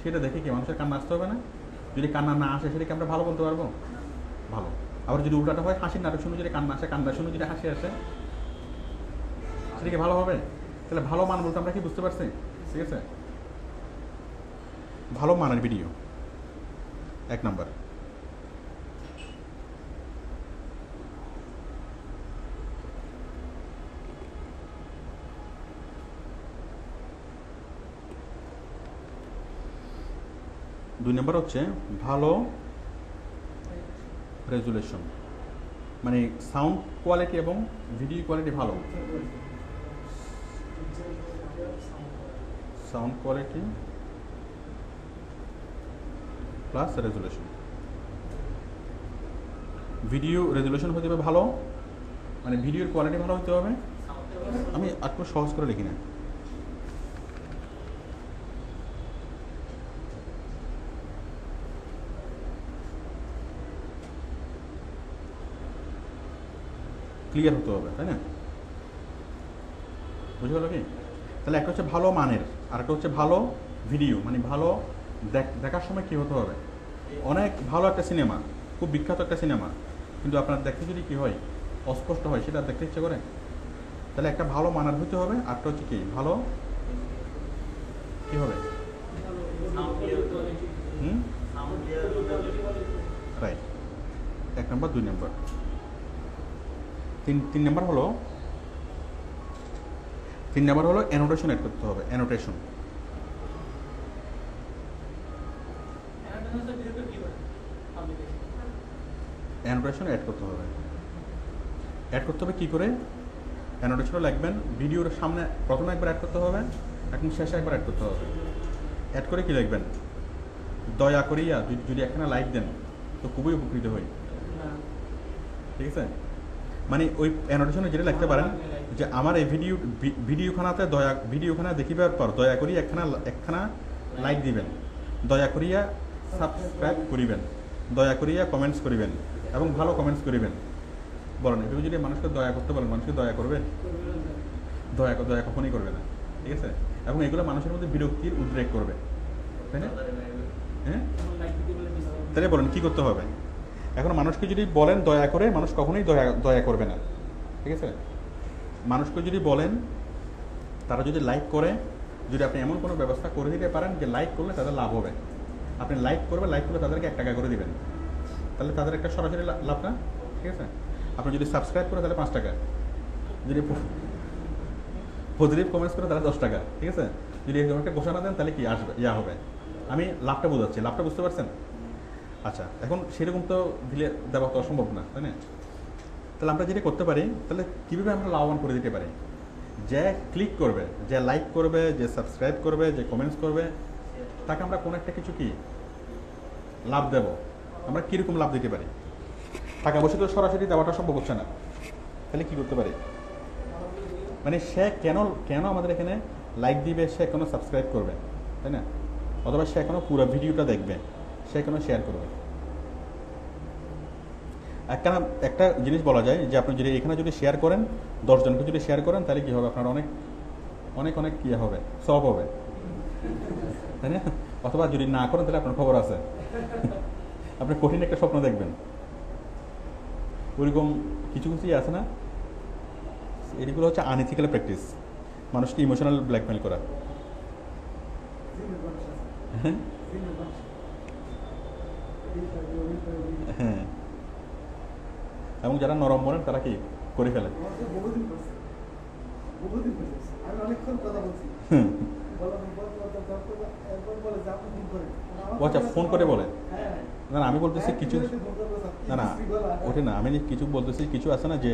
সেটা দেখে কি মানুষের কান্না আসতে হবে না? যদি কান্না না আসে, সেটাকে আমরা ভালো বলতে পারবো? ভালো। আবার যদি উল্টাটা হয়, হাসির নাটক শুনে যদি কান্না আসে, কান্না শুনে যদি হাসি আসে, সেটা কি ভালো হবে? তাহলে ভালো মান বলতে আমরা কি বুঝতে পারছি? ঠিক আছে, ভালো মানের ভিডিও 1 নম্বর। দুই নম্বর হচ্ছে ভালো রেজুলেশন, মানে সাউন্ড কোয়ালিটি এবং ভিডিও কোয়ালিটি ভালো। Sound quality plus resolution. Video resolution হতে হবে ভালো, মানে ভিডিওর কোয়ালিটি ভালো হতে হবে। আমি একটু সহজ করে লিখি না, ক্লিয়ার হতে হবে, তাই না? বুঝে গেল কি? তাহলে একটা হচ্ছে ভালো মানের, আর একটা হচ্ছে ভালো ভিডিও, মানে ভালো দেখার সময় কি হতে হবে। অনেক ভালো একটা সিনেমা, খুব বিখ্যাত একটা সিনেমা, কিন্তু আপনার দেখতে যদি কি হয়, অস্পষ্ট হয়, সেটা দেখতে ইচ্ছে করে। তাহলে একটা ভালো মানের হতে হবে, আরটা হচ্ছে কি ভালো কি হবে, রাইট। 1 নম্বর। 2 নম্বর, 3 নম্বর হলো অ্যানোটেশন অ্যাড করতে হবে। অ্যানোটেশন অ্যাড করতে হবে কি করে? অ্যানোটেশনও লিখবেন, ভিডিওর সামনে প্রথমে একবার অ্যাড করতে হবে, এখন শেষে একবার অ্যাড করতে হবে। অ্যাড করে কি লিখবেন? দয়া করিয়া যদি একখানা লাইক দেন তো খুবই উপকৃত হই, ঠিক আছে। মানে ওই অ্যানোটেশনে যেটা লিখতে পারেন, যে আমার এই ভিডিওখানাতে ভিডিওখানা দেখিবার পর দয়া করি একখানা লাইক দিবেন, দয়া করিয়া সাবস্ক্রাইব করিবেন, দয়া করিয়া কমেন্টস করিবেন এবং ভালো কমেন্টস করিবেন। বলেন এগুলো যদি মানুষকে দয়া করতে বলেন, মানুষকে দয়া করবে? দয়া কখনই করবে না, ঠিক আছে? এবং এগুলো মানুষের মধ্যে বিরক্তির উদ্রেক করবে, তাই না? হ্যাঁ, তাহলে বলেন কি করতে হবে? এখন মানুষকে যদি বলেন দয়া করে, মানুষ কখনোই দয়া করবে না, ঠিক আছে? মানুষকে যদি বলেন, তারা যদি লাইক করে, যদি আপনি এমন কোনো ব্যবস্থা করে দিতে পারেন যে লাইক করলে তাদের লাভ হবে, আপনি লাইক করলে তাদেরকে 1 টাকা করে দিবেন, তাহলে তাদের একটা সরাসরি লাভ না, ঠিক আছে? আপনি যদি সাবস্ক্রাইব করে তাহলে 5 টাকা, যদি পজিটিভ কমেন্টস করে তাহলে 10 টাকা, ঠিক আছে? যদি এরকম একটা ঘোষণা দেন তাহলে কি আসবে, হবে। আমি লাভটা বোঝাচ্ছি, লাভটা বুঝতে পারছেন? আচ্ছা, এখন সেরকম তো দিলে দেওয়া তো অসম্ভব না, তাই না? তাহলে আমরা যেটা করতে পারি, তাহলে কীভাবে আমরা লাভবান করে দিতে পারি? যে ক্লিক করবে, যে লাইক করবে, যে সাবস্ক্রাইব করবে, যে কমেন্টস করবে, তাকে আমরা কোনো একটা কিছু কি লাভ দেব। আমরা কীরকম লাভ দিতে পারি? টাকা পয়সা তো সরাসরি দেওয়াটা সম্ভব হচ্ছে না, তাহলে কী করতে পারি? মানে সে কেন আমাদের এখানে লাইক দিবে, সে কেন সাবস্ক্রাইব করবে, তাই না? অথবা সে এখনো পুরো ভিডিওটা দেখবে, সে কেন শেয়ার করবে। একটা জিনিস বলা যায় যে আপনি যদি এখানে যদি শেয়ার করেন, 10 জনকে যদি শেয়ার করেন, তাহলে কি হবে? আপনার অনেক অনেক অনেক কি হবে, সব হবে, তাই না? অথবা যদি না করেন তাহলে আপনার খবর আছে, আপনি কঠিন একটা স্বপ্ন দেখবেন। ওইরকম কিছু আছে না, এগুলো হচ্ছে আনএথিক্যাল প্র্যাকটিস, মানুষকে ইমোশনাল ব্ল্যাকমেল করা। হ্যাঁ, এবং যারা নরম মনের তারা কি করে ফেলে। আচ্ছা, ফোন করে বলে? না আমি বলতেছি কিছু, না ওঠে না, আমি কিছু বলতেছি, কিছু আছে না যে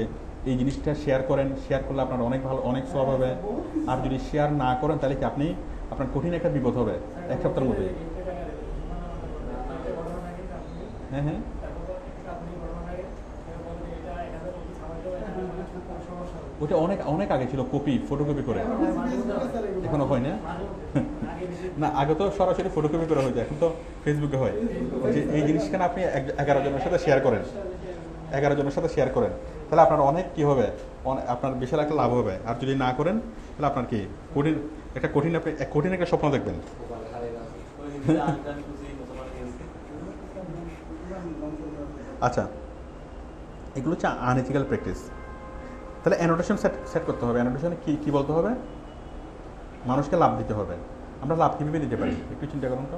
এই জিনিসটা শেয়ার করেন, শেয়ার করলে আপনার অনেক ভালো, অনেক সব হবে, আর যদি শেয়ার না করেন তাহলে কি আপনার কঠিন একটা বিপদ হবে 1 সপ্তাহের মধ্যে। হ্যাঁ হ্যাঁ, ওটা অনেক আগে ছিল, ফটোকপি করে, এখনো হয় না? না, আগে তো সরাসরি ফটোকপি করা হয়েছে, এখন তো ফেসবুকে হয়। এই জিনিসখানে আপনি 11 জনের সাথে শেয়ার করেন, 11 জনের সাথে শেয়ার করেন, তাহলে আপনার অনেক কি হবে, আপনার বিশাল একটা লাভ হবে। আর যদি না করেন তাহলে আপনার কি কঠিন একটা স্বপ্ন দেখবেন। আচ্ছা, এগুলো হচ্ছে আনএথিক্যাল প্র্যাকটিস। তাহলে অ্যানোটেশন সেট করতে হবে। অ্যানোটেশনে কি বলতে হবে? মানুষকে লাভ দিতে হবে। আমরা লাভ কীভাবে দিতে পারি একটু চিন্তা করুন তো।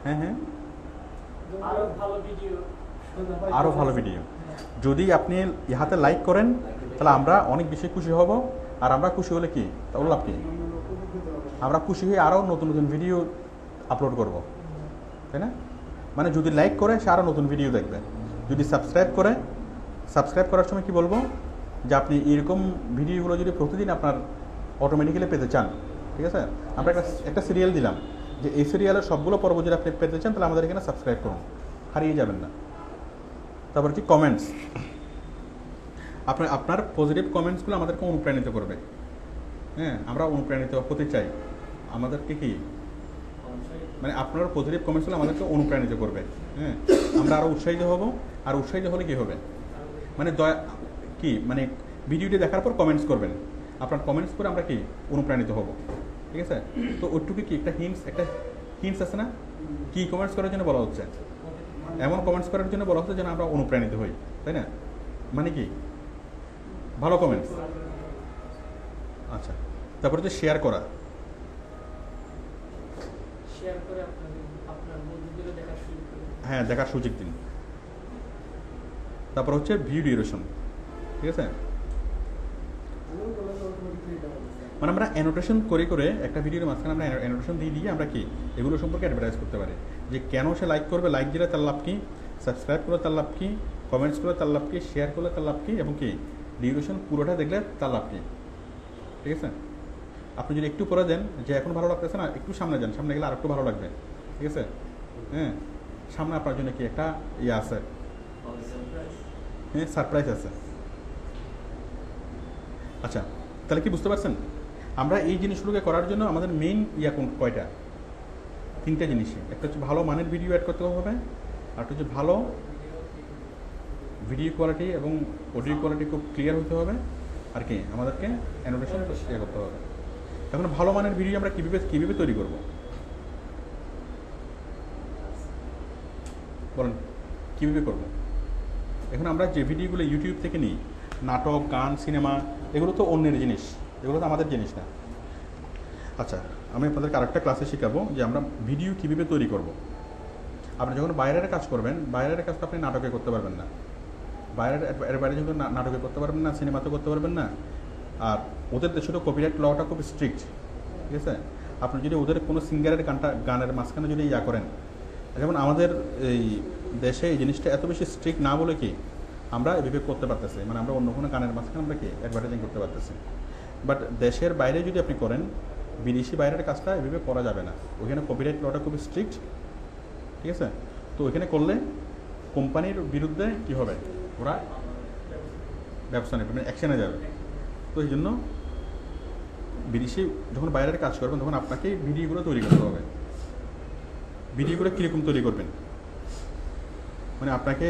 হ্যাঁ হ্যাঁ, আরও ভালো ভিডিও যদি আপনি ইহাতে লাইক করেন তাহলে আমরা অনেক বেশি খুশি হব। আর আমরা খুশি হলে কি, তাহলে লাভ কি? আমরা খুশি হয়ে আরও নতুন নতুন ভিডিও আপলোড করব, তাই না? মানে যদি লাইক করে সে আরও নতুন ভিডিও দেখবে। যদি সাবস্ক্রাইব করার সময় কি বলবো, যে আপনি এরকম ভিডিওগুলো যদি প্রতিদিন আপনার অটোমেটিক্যালি পেতে চান, ঠিক আছে, আমরা একটা সিরিয়াল দিলাম যে এই সিরিয়ালের সবগুলো পর্ব যদি আপনি পেতে চান তাহলে আমাদের এখানে সাবস্ক্রাইব করুন, হারিয়ে যাবেন না। তারপর কি কমেন্টস, আপনার পজিটিভ কমেন্টসগুলো আমাদেরকে অনুপ্রাণিত করবে। হ্যাঁ, আমরা অনুপ্রাণিত হতে চাই, আমাদেরকে কি মানে আপনার পজিটিভ কমেন্টসগুলো আমাদেরকে অনুপ্রাণিত করবে। হ্যাঁ, আমরা আরও উৎসাহিত হব। আর উৎসাহিত হলে কি হবে, মানে মানে ভিডিওটি দেখার পর কমেন্টস করবেন। আপনার কমেন্টস করে আমরা কি অনুপ্রাণিত হব, ঠিক আছে? তো ওইটুকু কি একটা হিন্টস আছে না, কি কমেন্টস করার জন্য বলা হচ্ছে? এমন কমেন্টস করার জন্য বলা হচ্ছে যেন আমরা অনুপ্রাণিত হই, তাই না? মানে কি ভালো কমেন্টস। আচ্ছা, তারপরে হচ্ছে শেয়ার করা। হ্যাঁ, দেখার সুযোগ দিন। তারপর হচ্ছে ভিউ ডিউরেশন, ঠিক আছে? মানে আমরা অ্যানোটেশন করে একটা ভিডিওর মাঝখানে আমরা অ্যানোটেশন দিয়ে আমরা কি এগুলো সম্পর্কে অ্যাডভার্টাইজ করতে পারি, যে কেন সে লাইক করবে, লাইক দিলে তার লাভ কি, সাবস্ক্রাইব করলে তার লাভ কি, কমেন্টস করলে তার লাভ কি, শেয়ার করলে তার লাভ কি, এবং কি ডিউরেশন পুরোটা দেখলে তার লাভ কি, ঠিক আছে? আপনি যদি একটু পরে দেন যে এখন ভালো লাগতেছে না, একটু সামনে যান, সামনে গেলে আর একটু ভালো লাগবে, ঠিক আছে? হ্যাঁ, সামনে আপনার জন্য কি একটা আছে, হ্যাঁ, সারপ্রাইজ আছে। আচ্ছা, তাহলে কি বুঝতে পারছেন? আমরা এই জিনিসগুলোকে করার জন্য আমাদের মেইন কয়টা? 3টে জিনিসই। একটা হচ্ছে ভালো মানের ভিডিও অ্যাড করতে হবে, আর একটা হচ্ছে ভালো ভিডিও কোয়ালিটি এবং অডিও কোয়ালিটি খুব ক্লিয়ার হতে হবে, আর কি আমাদেরকে অ্যানোটেশন করতে হবে। এখন ভালো মানের ভিডিও আমরা কীভাবে তৈরি করব বলেন, কীভাবে করব? এখন আমরা যে ভিডিওগুলো ইউটিউব থেকে নিই, নাটক, গান, সিনেমা, এগুলো তো অন্যের জিনিস, এগুলো তো আমাদের জিনিস না। আচ্ছা, আমি আপনাদেরকে আরেকটা ক্লাসে শেখাবো যে আমরা ভিডিও কীভাবে তৈরি করব। আপনি যখন বাইরের কাজ করবেন, বাইরের কাজ তো আপনি নাটকে করতে পারবেন না, এর বাইরে যখন নাটকে করতে পারবেন না, সিনেমাতে করতে পারবেন না। আর ওদের দেশে তো কপিরাইট লটা খুব স্ট্রিক্ট, ঠিক আছে? আপনি যদি ওদের কোনো সিঙ্গারের গানের মাঝখানে যদি করেন, যেমন আমাদের এই দেশে এই জিনিসটা এত বেশি স্ট্রিক্ট না বলে কি আমরা এভাবে করতে পারতেছি, মানে আমরা অন্য কোনো গানের মাঝখানে আমরা কি অ্যাডভার্টাইজিং করতে পারতেছি। বাট দেশের বাইরে যদি আপনি করেন, বিদেশি বাইরের কাজটা এভাবে করা যাবে না, ওইখানে কপিরাইট লটা খুব স্ট্রিক্ট, ঠিক আছে? তো ওইখানে করলে কোম্পানির বিরুদ্ধে কি হবে, ওরা ব্যবস্থা নেবে, মানে অ্যাকশনে যাবে। তো এই জন্য বিদেশি যখন বাইরের কাজ করবেন তখন আপনাকে ভিডিওগুলো তৈরি করতে হবে। ভিডিওগুলো কীরকম তৈরি করবেন, মানে আপনাকে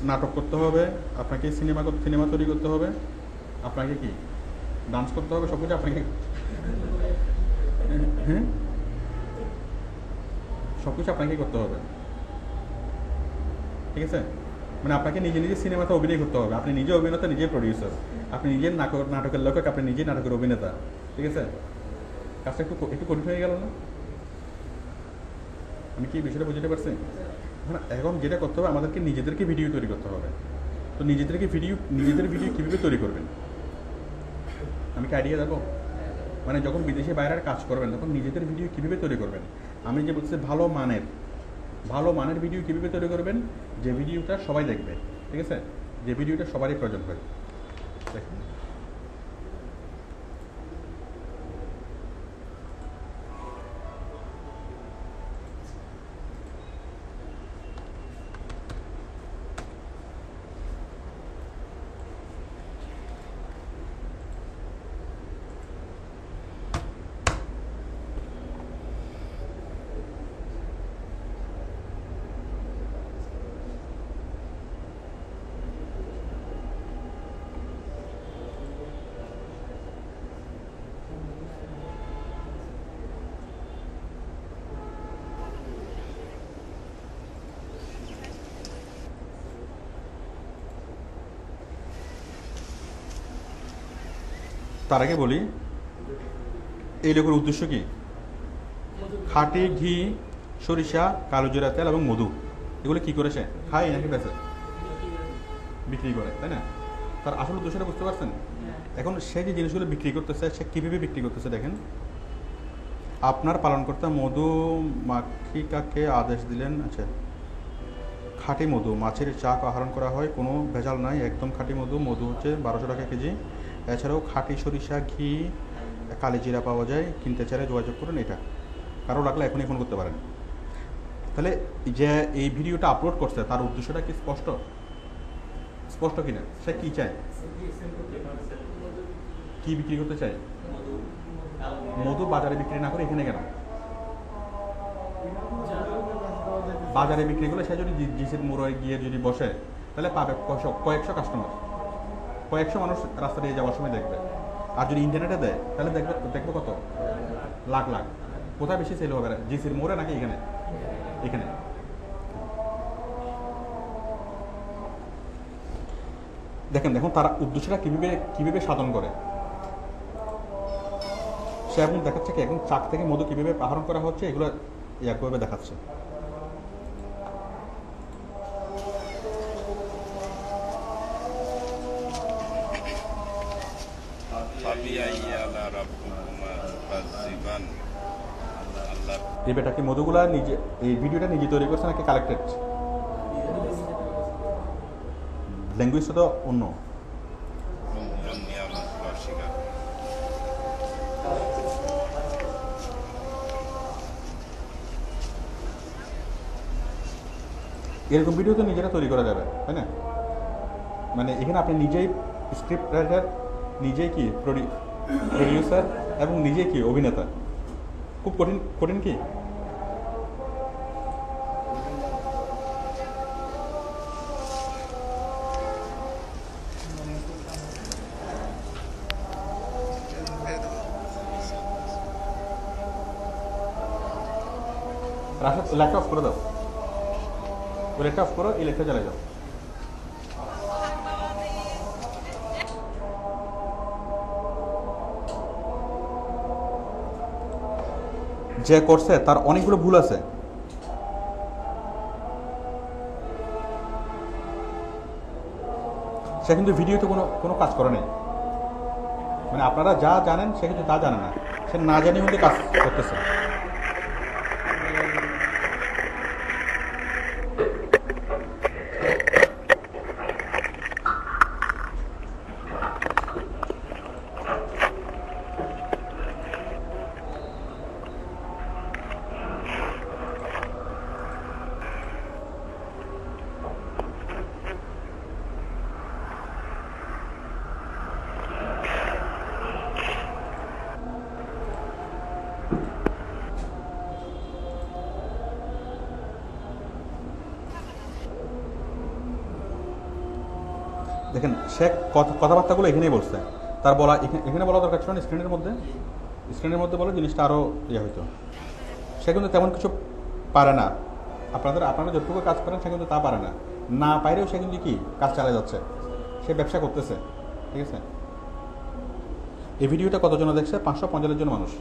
নাটক করতে হবে, আপনাকে সিনেমা তৈরি করতে হবে, আপনাকে কি ডান্স করতে হবে, সব কিছু আপনাকে, হ্যাঁ, সব কিছু আপনাকে করতে হবে, ঠিক আছে? মানে আপনাকে নিজে নিজে সিনেমাতে অভিনয় করতে হবে, আপনি নিজে অভিনেতা, নিজে প্রডিউসার, আপনি নিজের নাটকের লেখক, আপনি নিজে নাটকের অভিনেতা, ঠিক আছে? কাজটা একটু কঠিন হয়ে গেল না? আমি কি বিষয়টা বুঝতে পারছি? এখন যেটা করতে হবে, আমাদেরকে নিজেদেরকে ভিডিও তৈরি করতে হবে। তো নিজেদের ভিডিও কীভাবে তৈরি করবেন, আমি কি আইডিয়া দেবো? মানে যখন বিদেশে বাইরের কাজ করবেন তখন নিজেদের ভিডিও কীভাবে তৈরি করবেন, আমি যে বলছি ভালো মানের ভিডিও কীভাবে তৈরি করবেন, যে ভিডিওটা সবাই দেখবে, ঠিক আছে? যে ভিডিওটা সবারই প্রয়োজন হয়। দেখুন, তার আগে বলি এই লোকের উদ্দেশ্য কি? খাঁটি ঘি, সরিষা, কালো জিরা তেল এবং মধু, এগুলো কি করেছে, খায় নাকি বেঁচে বিক্রি করে, তাই না? তার আসল উদ্দেশ্যটা বুঝতে পারছেন? এখন সে যে জিনিসগুলো বিক্রি করতেছে, সে কীভাবে বিক্রি করতেছে দেখেন। আপনার পালনকর্তা মধুমাখিকাকে আদেশ দিলেন, আচ্ছা, খাঁটি মধু মাছের চাক আহরণ করা হয়, কোনো ভেজাল নাই, একদম খাঁটি মধু হচ্ছে 1200 টাকা কেজি। এছাড়াও খাঁটি সরিষা, ঘি, কালি জিরা পাওয়া যায়, কিনতে চাইলে যোগাযোগ করুন। এটা কারো লাগলে এখনই ফোন করতে পারেন। তাহলে যে এই ভিডিওটা আপলোড করছে তার উদ্দেশ্যটা কি স্পষ্ট কিনা? সে কি চায়, কি বিক্রি করতে চায়? মধু বাজারে বিক্রি না করে এখানে কেন বাজারে বিক্রি করলে? সে যদি জিসির মোড়ে গিয়ে যদি বসে তাহলে পাবে কয়েকশো কাস্টমার, কয়েকশো মানুষ রাস্তা দিয়ে যাওয়ার সময় দেখবে। আর যদি ইন্টারনেটে দেয় তাহলে দেখবে কত লাখ। কোথায় বেশি সেল হবে, জিসির মোড়ে নাকি এখানে? দেখেন তারা উদ্দেশ্যটা কিভাবে সাধন করে। সে এখন দেখাচ্ছে কি, এখন চাক থেকে মধু কিভাবে আহরণ করা হচ্ছে, এগুলো একভাবে দেখাচ্ছে। এই বেটাকে মধুগুলা নিজে, এই ভিডিওটা নিজে তৈরি করছে নাকি কালেক্টেড? ল্যাঙ্গুয়েজটা তো অন্য। এরকম ভিডিও তো নিজেরা তৈরি করা যাবে, তাই না? মানে এখানে আপনি নিজেই স্ক্রিপ্ট রাইটার, নিজেই কি প্রডিউসার এবং নিজেই কি অভিনেতা। খুব কঠিন কঠিন কি? লাইটটা অফ করে দাও, ওই লাইটটা অফ করো, এই লাইটটা জ্বালিয়ে যাও। যে করছে তার অনেকগুলো ভুল আছে। সে কিন্তু ভিডিওতে কোনো কাজ করে নাই, মানে আপনারা যা জানেন সে কিন্তু তা জানে না, সে না জানি কিন্তু কাজ করতেছে। দেখেন সে কথাবার্তাগুলো এখানেই বলছে, তার বলা এখানে বলা দরকার ছিল না, স্ক্রিনের মধ্যে বলে জিনিসটা আরও ইয়ে হইতো। সে কিন্তু তেমন কিছু পারে না, আপনারা যতটুকু কাজ করেন সে কিন্তু তা পারে না, না পাইলেও সে কিন্তু কি কাজ চালিয়ে যাচ্ছে, সে ব্যবসা করতেছে। ঠিক আছে, এই ভিডিওটা কতজন দেখছে? 545 জন মানুষ।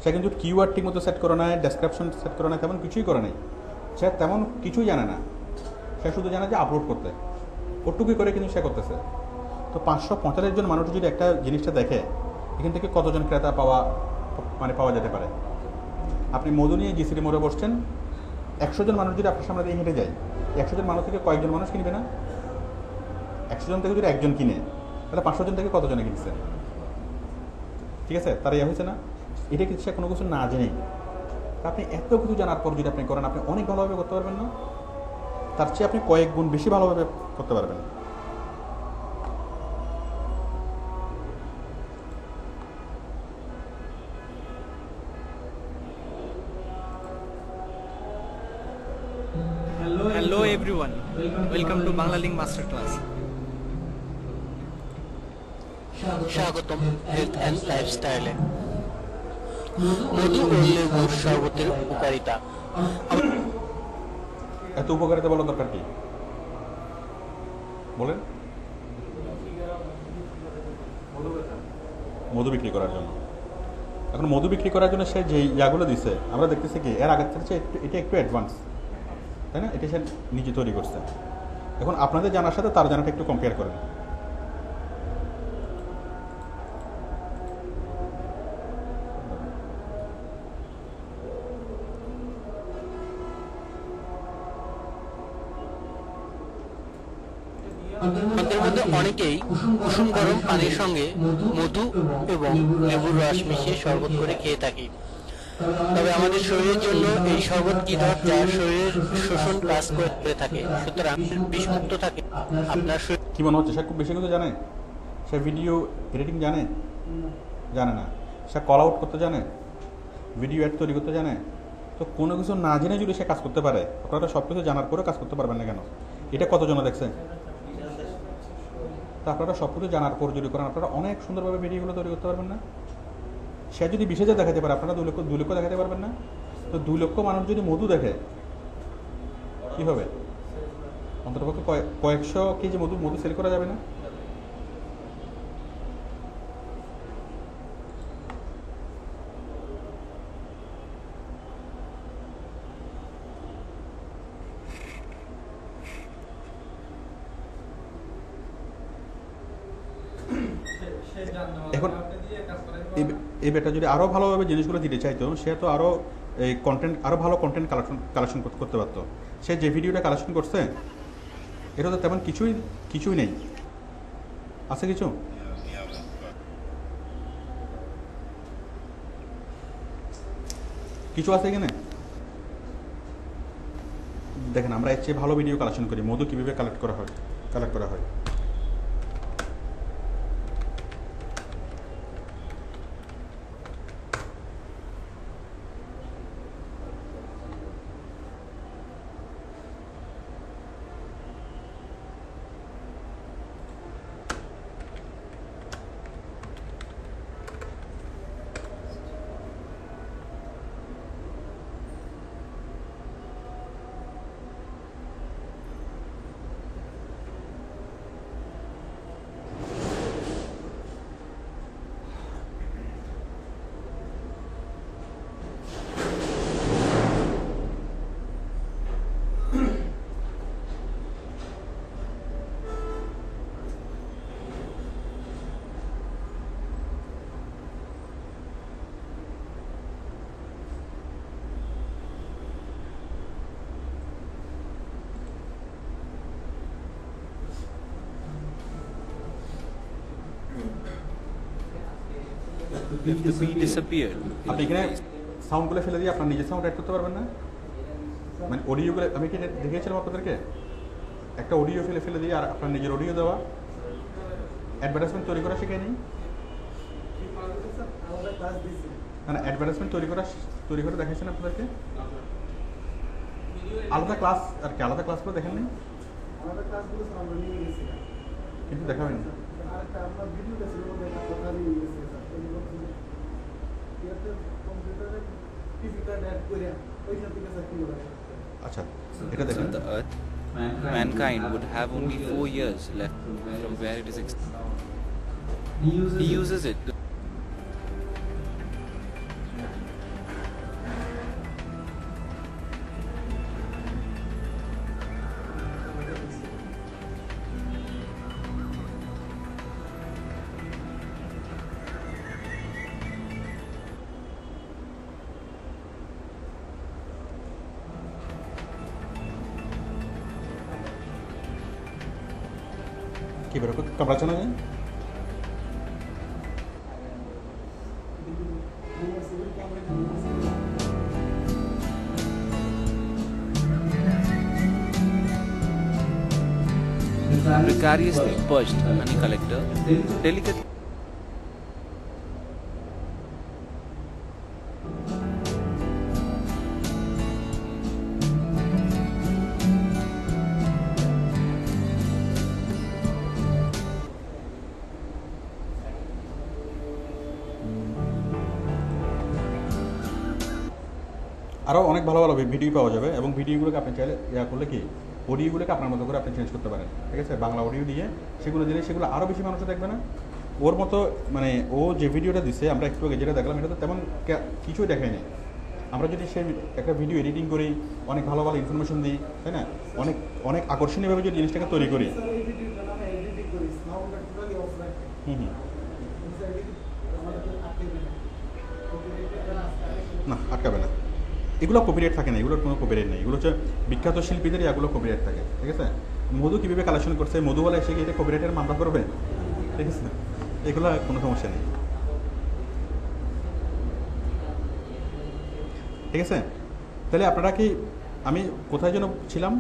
সে কিন্তু কিওয়ার্ড ঠিক মতো সেট করে নেয়, ডেসক্রিপশন সেট করে নেয়, তেমন কিছুই করে নেই। সে তেমন কিছুই জানে না, সে শুধু জানে যে আপলোড করতে, ওটুকুই করে কিন্তু সে করতেছে। তো 545 জন মানুষ যদি একটা জিনিসটা দেখে, এখান থেকে কতজন ক্রেতা পাওয়া যেতে পারে? আপনি মধু নিয়ে জিসিডি মোড়ে বসছেন, 100 জন মানুষ যদি আপনার সামনে দিয়ে হেঁটে যায়, 100 জন মানুষ থেকে কয়েকজন মানুষ কিনবে না? 100 জন থেকে যদি একজন কিনে, তাহলে 500 জন থেকে কতজনে কিনছে? ঠিক আছে, তার ইয়ে হয়েছে না? এটা কিন্তু সে কোনো কিছু না জেনেই। আপনি এত কিছু জানার পর যদি আপনি করেন, আপনি অনেক ভালোভাবে করতে পারবেন না? তার চেয়ে আপনি কয়েক গুণ বেশি ভালোভাবে করতে পারবেন। Hello everyone, welcome to Banglalink Master Class. স্বাগতম হেলথ অ্যান্ড লাইফস্টাইলে। মধু ও লেবুর শরবতের উপকারিতা। এত উপকারিতা বলার দরকার কি বলেন? মধু বিক্রি করার জন্য। এখন মধু বিক্রি করার জন্য সে যে ইয়াগুলো দিছে, আমরা দেখতেছি কি এর আগের থেকে এটা একটু অ্যাডভান্স, তাই না? এটা সে নিজে তৈরি করছে। এখন আপনাদের জানার সাথে তার জানাটা একটু কম্পেয়ার করেন। আমাদের মধ্যে অনেকেই কুসুম গরম পানির সঙ্গে মধু এবং লেবুর রস মিশিয়ে শরবত করে খেয়ে থাকি। তবে আমাদের শরীরের জন্য এই শরবত কীটক যা শরীরের শোষণ কাজ করে থাকে, সুতরাং বিষমুক্ত থাকে আপনার শরীর। কি মনে হচ্ছে সে খুব বেশি কিছু জানে? সে ভিডিও এডিটিং জানে? জানে না। সে কল আউট করতে জানে? ভিডিও অ্যাড তৈরি করতে জানে? তো কোনো কিছু না জেনে যদি সে কাজ করতে পারে, আপনারা সব কিছু জানার পরেও কাজ করতে পারবেন না কেন? এটা কতজন দেখছে? তা আপনারা সব কিছু জানার পর যদি করেন, আপনারা অনেক সুন্দরভাবে ভিডিওগুলো তৈরি করতে পারবেন না? সে যদি 20,000 দেখাতে পারে, আপনারা 2 লক্ষ দেখাতে পারবেন না? তো 2 লক্ষ মানুষ যদি মধু দেখে কি হবে? অন্ততপক্ষে কয়েকশো কেজি মধু সেল করা যাবে না? এখন এই বেটা যদি আরো ভালোভাবে জিনিসগুলো দিতে চাইতো, সে তো আরো এই কন্টেন্ট, আরো ভালো কন্টেন্ট কালেকশন করতে পারতো। সে যে ভিডিওটা কালেকশন করছে, এটা তো তেমন কিছুই নেই। আছে কিছু? কিছু আছে এখানে? দেখেন, আমরা এর চেয়ে ভালো ভিডিও কালেকশন করি, মধু কীভাবে কালেক্ট করা হয়। if the bee disappeared, আপনি এখানে সাউন্ডগুলো ফেলে দিয়ে আপনার নিজের সাউন্ড অ্যাড করতে পারবেন না? মানে অডিওগুলো আমি কি দেখিয়েছিলাম আপনাদেরকে, একটা অডিও ফেলে ফেলে দিয়ে আর আপনার নিজের অডিও দেওয়া, অ্যাডভার্টাইজমেন্ট তৈরি করা শিখে নিই। আমাদের ক্লাস দিছি না না, অ্যাডভার্টাইজমেন্ট তৈরি করে দেখাইছেন আপনাদেরকে, আলাদা ক্লাস আর কি, আলাদা ক্লাসগুলো দেখেননি আমাদের ক্লাসগুলো স্যার আমরা নিয়ে গেছি কিন্তু দেখাবেন না। আরেকটা আমরা ভিডিওটা ছিল বলে একটা কথা নিয়ে গেছি স্যার ওই বলছি ইয়াতে কম্পিউটারে ফিজিক্যাল অ্যাড করে ওইখান থেকে স্যার কি বলে আচ্ছা এটা দেখেন, on the earth, mankind would have only 4 years left from where it is. He uses it to কি বেরো কামড়া চানা যায়। precariously perched honey collector, delicately আরও অনেক ভালো ভালো ভিডিও পাওয়া যাবে এবং ভিডিওগুলোকে আপনি চাইলে ইয়া করলে কি অডিওগুলোকে আপনার মতো করে আপনি চেঞ্জ করতে পারেন, ঠিক আছে? বাংলা অডিও দিয়ে সেগুলো দিলে সেগুলো আরও বেশি মানুষ দেখবে না। ওর মতো মানে ও যে ভিডিওটা দিছে আমরা একটু আগে যেটা দেখলাম, এটা তো তেমন কিছুই দেখায় নাই। আমরা যদি সেই একটা ভিডিও এডিটিং করি, অনেক ভালো ভালো ইনফরমেশন দিই, তাই না, অনেক অনেক আকর্ষণীয়ভাবে যদি জিনিসটাকে তৈরি করি। স্যার এই ভিডিওটা আমরা এডিট করি সাউন্ডটা টোটালি অফ রাখি হুম স্যার এডিট আমাদের আটকে না কপিরাইটের রাস্তা না আটকাবে না, এগুলো কপিরাইট থাকে না, এগুলোর কোনো কপিরাইট নেই। এগুলো হচ্ছে বিখ্যাত শিল্পীদের এগুলো কপিরাইট থাকে, ঠিক আছে? মধু কীভাবে কালেকশন করছে, মধুওয়ালা এসে গিয়ে এটা কপিরাইটের মামলা করবে, ঠিক আছে? এগুলো কোনো সমস্যা নেই, ঠিক আছে? তাহলে আপনারা কি, আমি কোথায় যেন ছিলাম,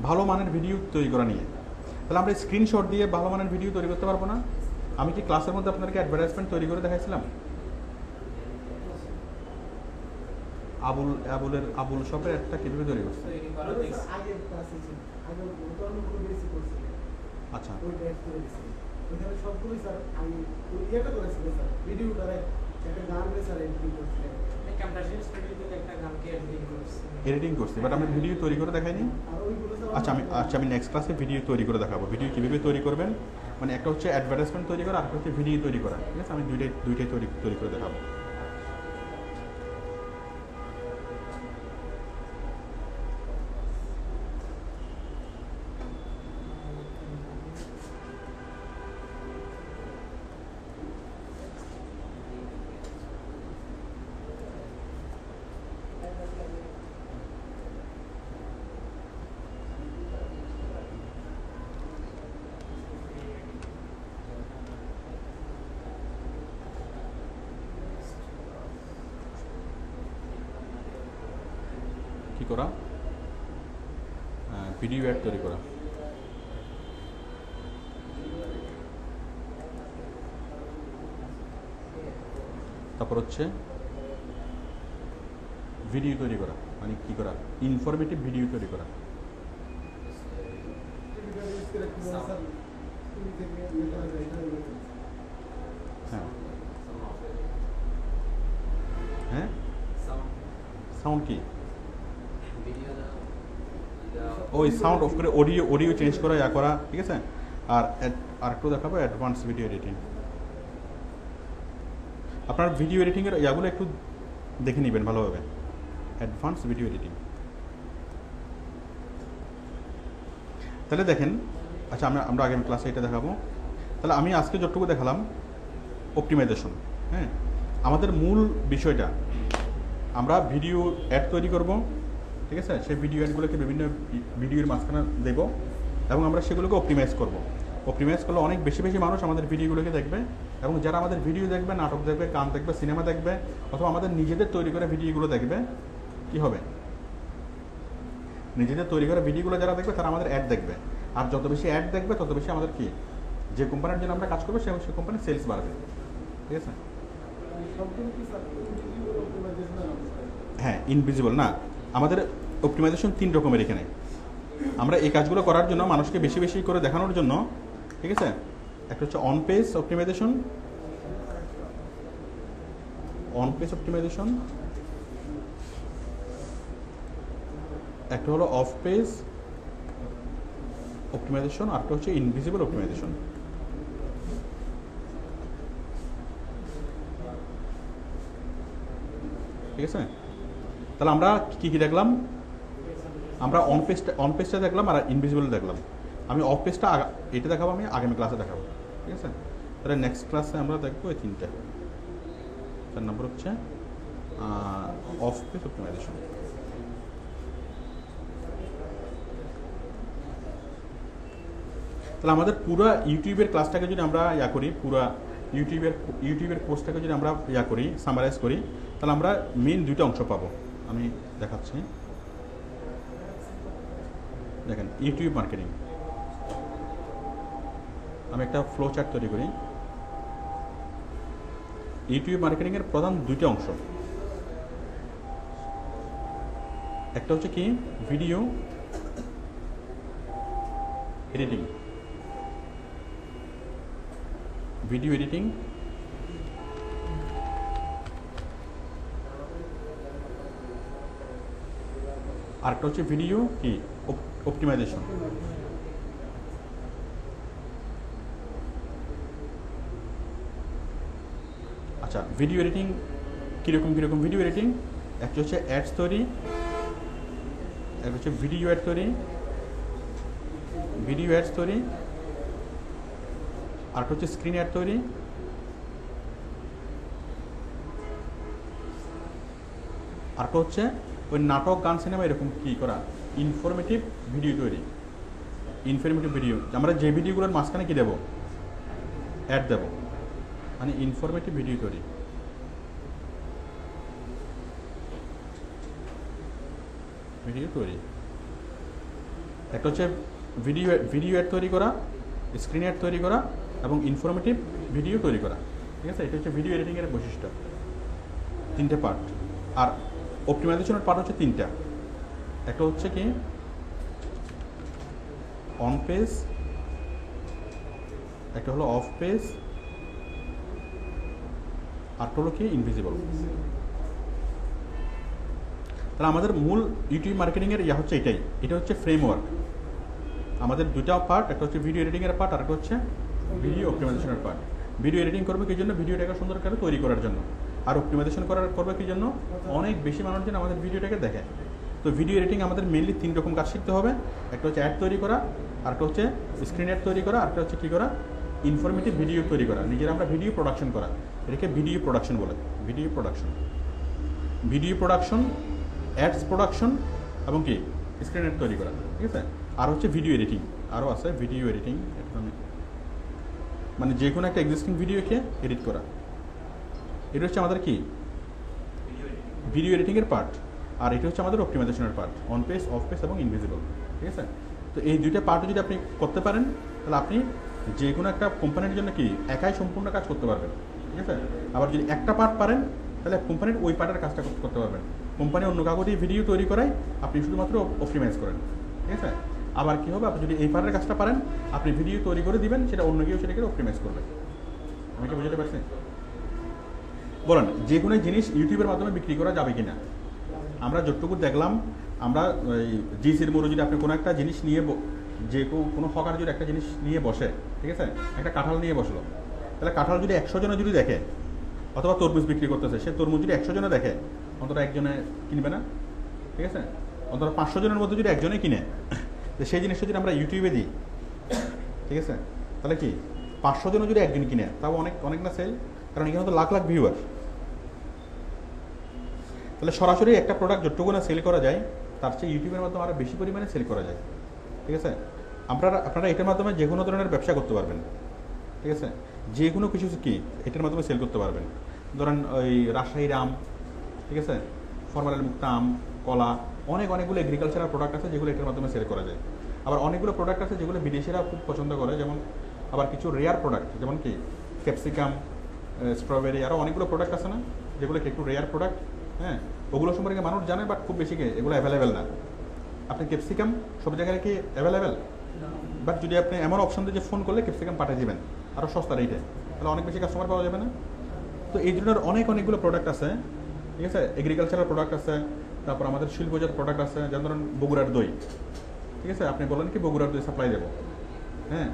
ভালো মানের ভিডিও তৈরি করা নিয়ে। তাহলে আমরা স্ক্রিনশট দিয়ে ভালো মানের ভিডিও তৈরি করতে পারবো না? আমি কি ক্লাসের মধ্যে আপনাদেরকে অ্যাডভার্টাইজমেন্ট তৈরি করে দেখাইছিলাম? আবুল শপের একটা কীভাবে তৈরি করছে? আগের ক্লাসে ছিল আগে অন্য বেশি করছি আচ্ছা ওইটা অ্যাড করে দিছি ওইখানে সবগুলোই স্যার আমি ইয়েটা করেছিল স্যার ভিডিওটা একটা গান স্যার এডিটিং করছিলেন কম্পিউটার স্টুডিওতে একটা গানকে এডিটিং করছি এডিটিং করছি, বাট আমি ভিডিও তৈরি করে দেখাইনি। আর ওইগুলো স্যার আচ্ছা আমি নেক্সট ক্লাসে ভিডিও তৈরি করে দেখাবো। ভিডিও কীভাবে তৈরি করবেন, মানে একটা হচ্ছে অ্যাডভার্টাইজমেন্ট তৈরি করা, আর একটা হচ্ছে ভিডিও তৈরি করা, ঠিক আছে? আমি দুইটাই তৈরি করে দেখাবো। কি করা, ভিডিও অ্যাড তৈরি করা। তারপর হচ্ছে ভিডিও তৈরি করা, মানে কি করা, ইনফরমেটিভ ভিডিও তৈরি করা। হ্যাঁ হ্যাঁ, সাউন্ড কি, ওই সাউন্ড অফ করে অডিও চেঞ্জ করা, ইয়া করা, ঠিক আছে? আর একটু দেখাবো অ্যাডভান্স ভিডিও এডিটিং। আপনার ভিডিও এডিটিংয়ের ইয়াগুলো একটু দেখে নেবেন ভালোভাবে, অ্যাডভান্স ভিডিও এডিটিং। তাহলে দেখেন, আচ্ছা আমরা আগামী ক্লাসে এটা দেখাবো। তাহলে আমি আজকে যতটুকু দেখালাম অপটিমাইজেশন, হ্যাঁ, আমাদের মূল বিষয়টা আমরা ভিডিও অ্যাড তৈরি করব, ঠিক আছে? সেই ভিডিও অ্যাডগুলোকে বিভিন্ন ভিডিওর মাঝখানে দেব এবং আমরা সেগুলোকে অপটিমাইজ করব। অপটিমাইজ করলে অনেক বেশি বেশি মানুষ আমাদের ভিডিওগুলোকে দেখবে এবং যারা আমাদের ভিডিও দেখবে, নাটক দেখবে, গান দেখবে, সিনেমা দেখবে, অথবা আমাদের নিজেদের তৈরি করা ভিডিওগুলো দেখবে, কি হবে? নিজেদের তৈরি করা ভিডিওগুলো যারা দেখবে তারা আমাদের অ্যাড দেখবে, আর যত বেশি অ্যাড দেখবে তত বেশি আমাদের কি, যে কোম্পানির জন্য আমরা কাজ করবো সেই কোম্পানির সেলস বাড়বে। ঠিক আছে? হ্যাঁ, ইনভিজিবল না, আমাদের অপটিমাইজেশন 3 রকমের এখানে। আমরা এই কাজগুলো করার জন্য মানুষকে বেশি বেশি করে দেখানোর জন্য, ঠিক আছে, একটা হচ্ছে অন পেজ অপটিমাইজেশন, একটা হলো অফ পেজ অপটিমাইজেশন, আর একটা হচ্ছে ইনভিজিবল অপটিমাইজেশন। ঠিক আছে? তাহলে আমরা কি কি দেখলাম? আমরা অন পেজটা দেখলাম আর ইনভিজিবল দেখলাম। আমি অফ পেজটা এটা দেখাবো, আমি আগামী ক্লাসে দেখাবো। ঠিক আছে? তাহলে নেক্সট ক্লাসে আমরা দেখবো এই 3টা। 4 নম্বর হচ্ছে অফ পেজ অপটিমাইজেশন। তাহলে আমাদের পুরো ইউটিউবের ক্লাসটাকে যদি আমরা করি, পুরো ইউটিউবের কোর্সটাকে যদি আমরা করি, সামারাইজ করি, তাহলে আমরা মেইন 2টা অংশ পাবো। আমি দেখাচ্ছি, দেখেন ইউটিউব মার্কেটিং। আমি একটা ফ্লো চার্ট তৈরি করি। ইউটিউব মার্কেটিং এর প্রধান 2টা অংশ, একটা হচ্ছে কি ভিডিও এডিটিং, আর একটা হচ্ছে ভিডিও কি অপটিমাইজেশন। আচ্ছা, ভিডিও এডিটিং কিরকম ভিডিও এডিটিং? একটা হচ্ছে অ্যাডস তৈরি, একটা হচ্ছে ভিডিও অ্যাডস তৈরি, আর একটা হচ্ছে স্ক্রিন অ্যাড তৈরি, আর একটা হচ্ছে ওই নাটক, গান, সিনেমা এরকম কি করা, ইনফরমেটিভ ভিডিও তৈরি। আমরা যে ভিডিওগুলোর মাঝখানে কি দেবো, অ্যাড দেবো, মানে ইনফরমেটিভ ভিডিও তৈরি। একটা হচ্ছে ভিডিও অ্যাড তৈরি করা, স্ক্রিন অ্যাড তৈরি করা এবং ইনফরমেটিভ ভিডিও তৈরি করা। ঠিক আছে? এটা হচ্ছে ভিডিও এডিটিংয়ের বৈশিষ্ট্য, 3টে পার্ট। আর অপটিমাইজেশনের পার্ট হচ্ছে 3টা, একটা হচ্ছে কি অন পেজ, একটা হলো অফ পেজ, আরটা হলো কি ইনভিজিবল। তাহলে আমাদের মূল ইউটিউব মার্কেটিংয়ের হচ্ছে এটা হচ্ছে ফ্রেমওয়ার্ক। আমাদের 2টা পার্ট, একটা হচ্ছে ভিডিও এডিটিংয়ের পার্ট, আর একটা হচ্ছে ভিডিও অপটিমাইজেশনের পার্ট। ভিডিও এডিটিং করবে কি জন্য? ভিডিওটাকে সুন্দর করে তৈরি করার জন্য। আর অপটিমাইজেশন করবে কি জন্য? অনেক বেশি মানুষ যেন আমাদের ভিডিওটাকে দেখে। তো ভিডিও এডিটিং আমাদের মেনলি 3 রকম কাজ শিখতে হবে। একটা হচ্ছে অ্যাড তৈরি করা, আর একটা হচ্ছে স্ক্রিন অ্যাড তৈরি করা, আর একটা হচ্ছে কী করা, ইনফরমেটিভ ভিডিও তৈরি করা, নিজেরা আমরা ভিডিও প্রোডাকশন করা। এটাকে ভিডিও প্রোডাকশন বলে। ভিডিও প্রোডাকশন, অ্যাডস প্রোডাকশন এবং কি স্ক্রিন অ্যাড তৈরি করা। ঠিক আছে? আর হচ্ছে ভিডিও এডিটিং, আরও আছে ভিডিও এডিটিং, মানে যে কোনো একটা এক্সিস্টিং ভিডিওকে এডিট করা। এটা হচ্ছে আমাদের কি ভিডিও এডিটিংয়ের পার্ট। আর এটা হচ্ছে আমাদের অপটিমাইজেশনের part, on page, off page এবং ইনভিজিবল। ঠিক আছে? তো এই 2টা পার্ট যদি আপনি করতে পারেন, তাহলে আপনি যে কোনো একটা কোম্পানির জন্য কি একাই সম্পূর্ণ কাজ করতে পারবেন। ঠিক আছে? আবার যদি একটা পার্ট পারেন, তাহলে কোম্পানির ওই পার্টের কাজটা করতে পারবেন। কোম্পানি অন্য কাগজ দিয়ে ভিডিও তৈরি করায়, আপনি শুধুমাত্র অপটিমাইজ করেন। ঠিক আছে? আবার কি হবে, আপনি যদি এই পার্টের কাজটা পারেন, আপনি ভিডিও তৈরি করে দিবেন, সেটা অন্য কেউ সেটাকে অপটিমাইজ করবে। আমি কি বুঝতে পারছি? বলেন, যে কোনো জিনিস ইউটিউবের মাধ্যমে বিক্রি করা যাবে কিনা? আমরা যতটুকু দেখলাম, আমরা জিসির মোড়ে যদি আপনি কোনো একটা জিনিস নিয়ে, যে কোনো হকার যদি একটা জিনিস নিয়ে বসে, ঠিক আছে, একটা কাঁঠাল নিয়ে বসলো, তাহলে কাঁঠাল যদি 100 জনে যদি দেখে, অথবা তরমুজ বিক্রি করতেছে, সে তরমুজ যদি 100 জনে দেখে, অন্তত একজনে কিনবে না? ঠিক আছে? অন্তত 500 জনের মধ্যে যদি একজনে কিনে, তো সেই জিনিসটা যদি আমরা ইউটিউবে দিই, ঠিক আছে, তাহলে কি 500 জনে যদি একজন কিনে, তাও অনেক না সেল, কারণ এখানে তো লাখ লাখ ভিউয়ার। তাহলে সরাসরি একটা প্রোডাক্ট যতটুকু না সেল করা যায়, তার চেয়ে ইউটিউবের মাধ্যমে আরও বেশি পরিমাণে সেল করা যায়। ঠিক আছে? আপনারা এটার মাধ্যমে যে কোনো ধরনের ব্যবসা করতে পারবেন। ঠিক আছে? যে কোনো কিছু কি এটার মাধ্যমে সেল করতে পারবেন। ধরেন ওই রাজশাহীর আম, ঠিক আছে, ফরমালিন মুক্ত আম, কলা, অনেকগুলো এগ্রিকালচারাল প্রোডাক্ট আছে যেগুলো এটার মাধ্যমে সেল করা যায়। আবার অনেকগুলো প্রোডাক্ট আছে যেগুলো বিদেশিরা খুব পছন্দ করে, যেমন আবার কিছু রেয়ার প্রোডাক্ট, যেমন কি ক্যাপসিকাম, স্ট্রবেরি, আরও অনেকগুলো প্রোডাক্ট আছে না যেগুলো একটু রেয়ার প্রোডাক্ট। হ্যাঁ, ওগুলো সম্পর্কে মানুষ জানে বাট খুব বেশি এগুলো অ্যাভেলেবেল না। আপনি ক্যাপসিকাম সব জায়গায় কি অ্যাভেলেবেল, বাট যদি আপনি এমন অপশন দিয়ে যে ফোন করলে ক্যাপসিকাম পাঠিয়ে দিবেন আরও সস্তা রেটে, তাহলে অনেক বেশি কাস্টমার পাওয়া যাবে না। তো এই ধরনের অনেকগুলো প্রোডাক্ট আছে, ঠিক আছে, এগ্রিকালচারাল প্রোডাক্ট আছে, তারপর আমাদের শিল্পজাত প্রোডাক্ট আছে, যেমন ধরুন বগুড়ার দই, ঠিক আছে, আপনি বলেন কি বগুড়ার দই সাপ্লাই দেবো, হ্যাঁ,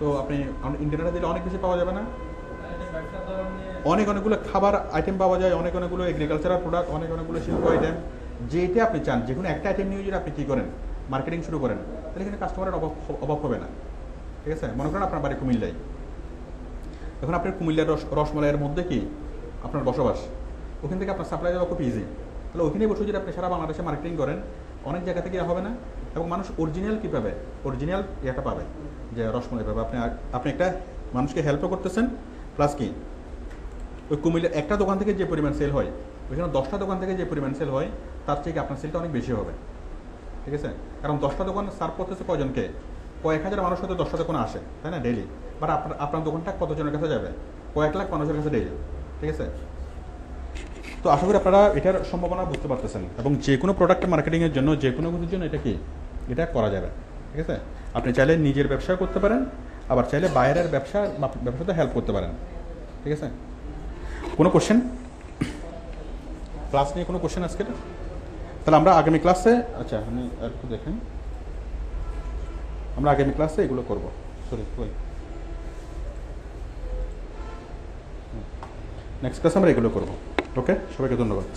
তো আপনি ইন্টারনেটে দিলে অনেক বেশি পাওয়া যাবে না। অনেকগুলো খাবার আইটেম পাওয়া যায়, অনেকগুলো এগ্রিকালচারাল প্রোডাক্ট, অনেকগুলো শিল্প আইটেম, যেটা আপনি চান যে কোনো একটা আইটেম নিয়ে যদি আপনি কী করেন মার্কেটিং শুরু করেন, তাহলে এখানে কাস্টমারের অভাব হবে না। ঠিক আছে, মনে করেন আপনার বাড়ি কুমিল্লায়, এখন আপনার কুমিল্লার রসমালাইয়ের মধ্যে কি আপনার বসবাস, ওখান থেকে আপনার সাপ্লাই দেওয়া খুব ইজি। তাহলে ওখানে বসে যদি আপনি সারা বাংলাদেশে মার্কেটিং করেন, অনেক জায়গা থেকে হবে না, এবং মানুষ অরিজিনাল কী পাবে, অরিজিনাল ইয়েটা পাবে, যে রসমালাই পাবে। আপনি একটা মানুষকে হেল্পও করতেছেন, প্লাস কি ওই কুমিল্লার একটা দোকান থেকে যে পরিমাণ সেল হয়, ওইখানে 10টা দোকান থেকে যে পরিমাণ সেল হয়, তার থেকে আপনার সেলটা অনেক বেশি হবে। ঠিক আছে, কারণ 10টা দোকান সার্ভ করতেছে কয়জনকে, কয়েক হাজার মানুষ হয়তো 10টা দোকানে আসে, তাই না, ডেইলি। বাট আপনার দোকানটা কতজনের কাছে যাবে, কয়েক লাখ মানুষের কাছে ডেইলি। ঠিক আছে, তো আশা করি আপনারা এটার সম্ভাবনা বুঝতে পারতেছেন, এবং যে কোনো প্রোডাক্ট মার্কেটিংয়ের জন্য, যে কোনো কিছুর জন্য এটা করা যাবে। ঠিক আছে, আপনি চাইলে নিজের ব্যবসা করতে পারেন, আবার চাইলে বাইরের ব্যবসাতে হেল্প করতে পারেন। ঠিক আছে, কোনো কোশ্চেন ক্লাস নিয়ে, কোনো কোশ্চেন আজকে? তাহলে আমরা আগামী ক্লাসে, আচ্ছা আপনি একটু দেখেন, আমরা আগামী ক্লাসে এগুলো করবো। সরি, নেক্সট ক্লাসে আমরা এগুলো করবো। ওকে, সবাইকে ধন্যবাদ।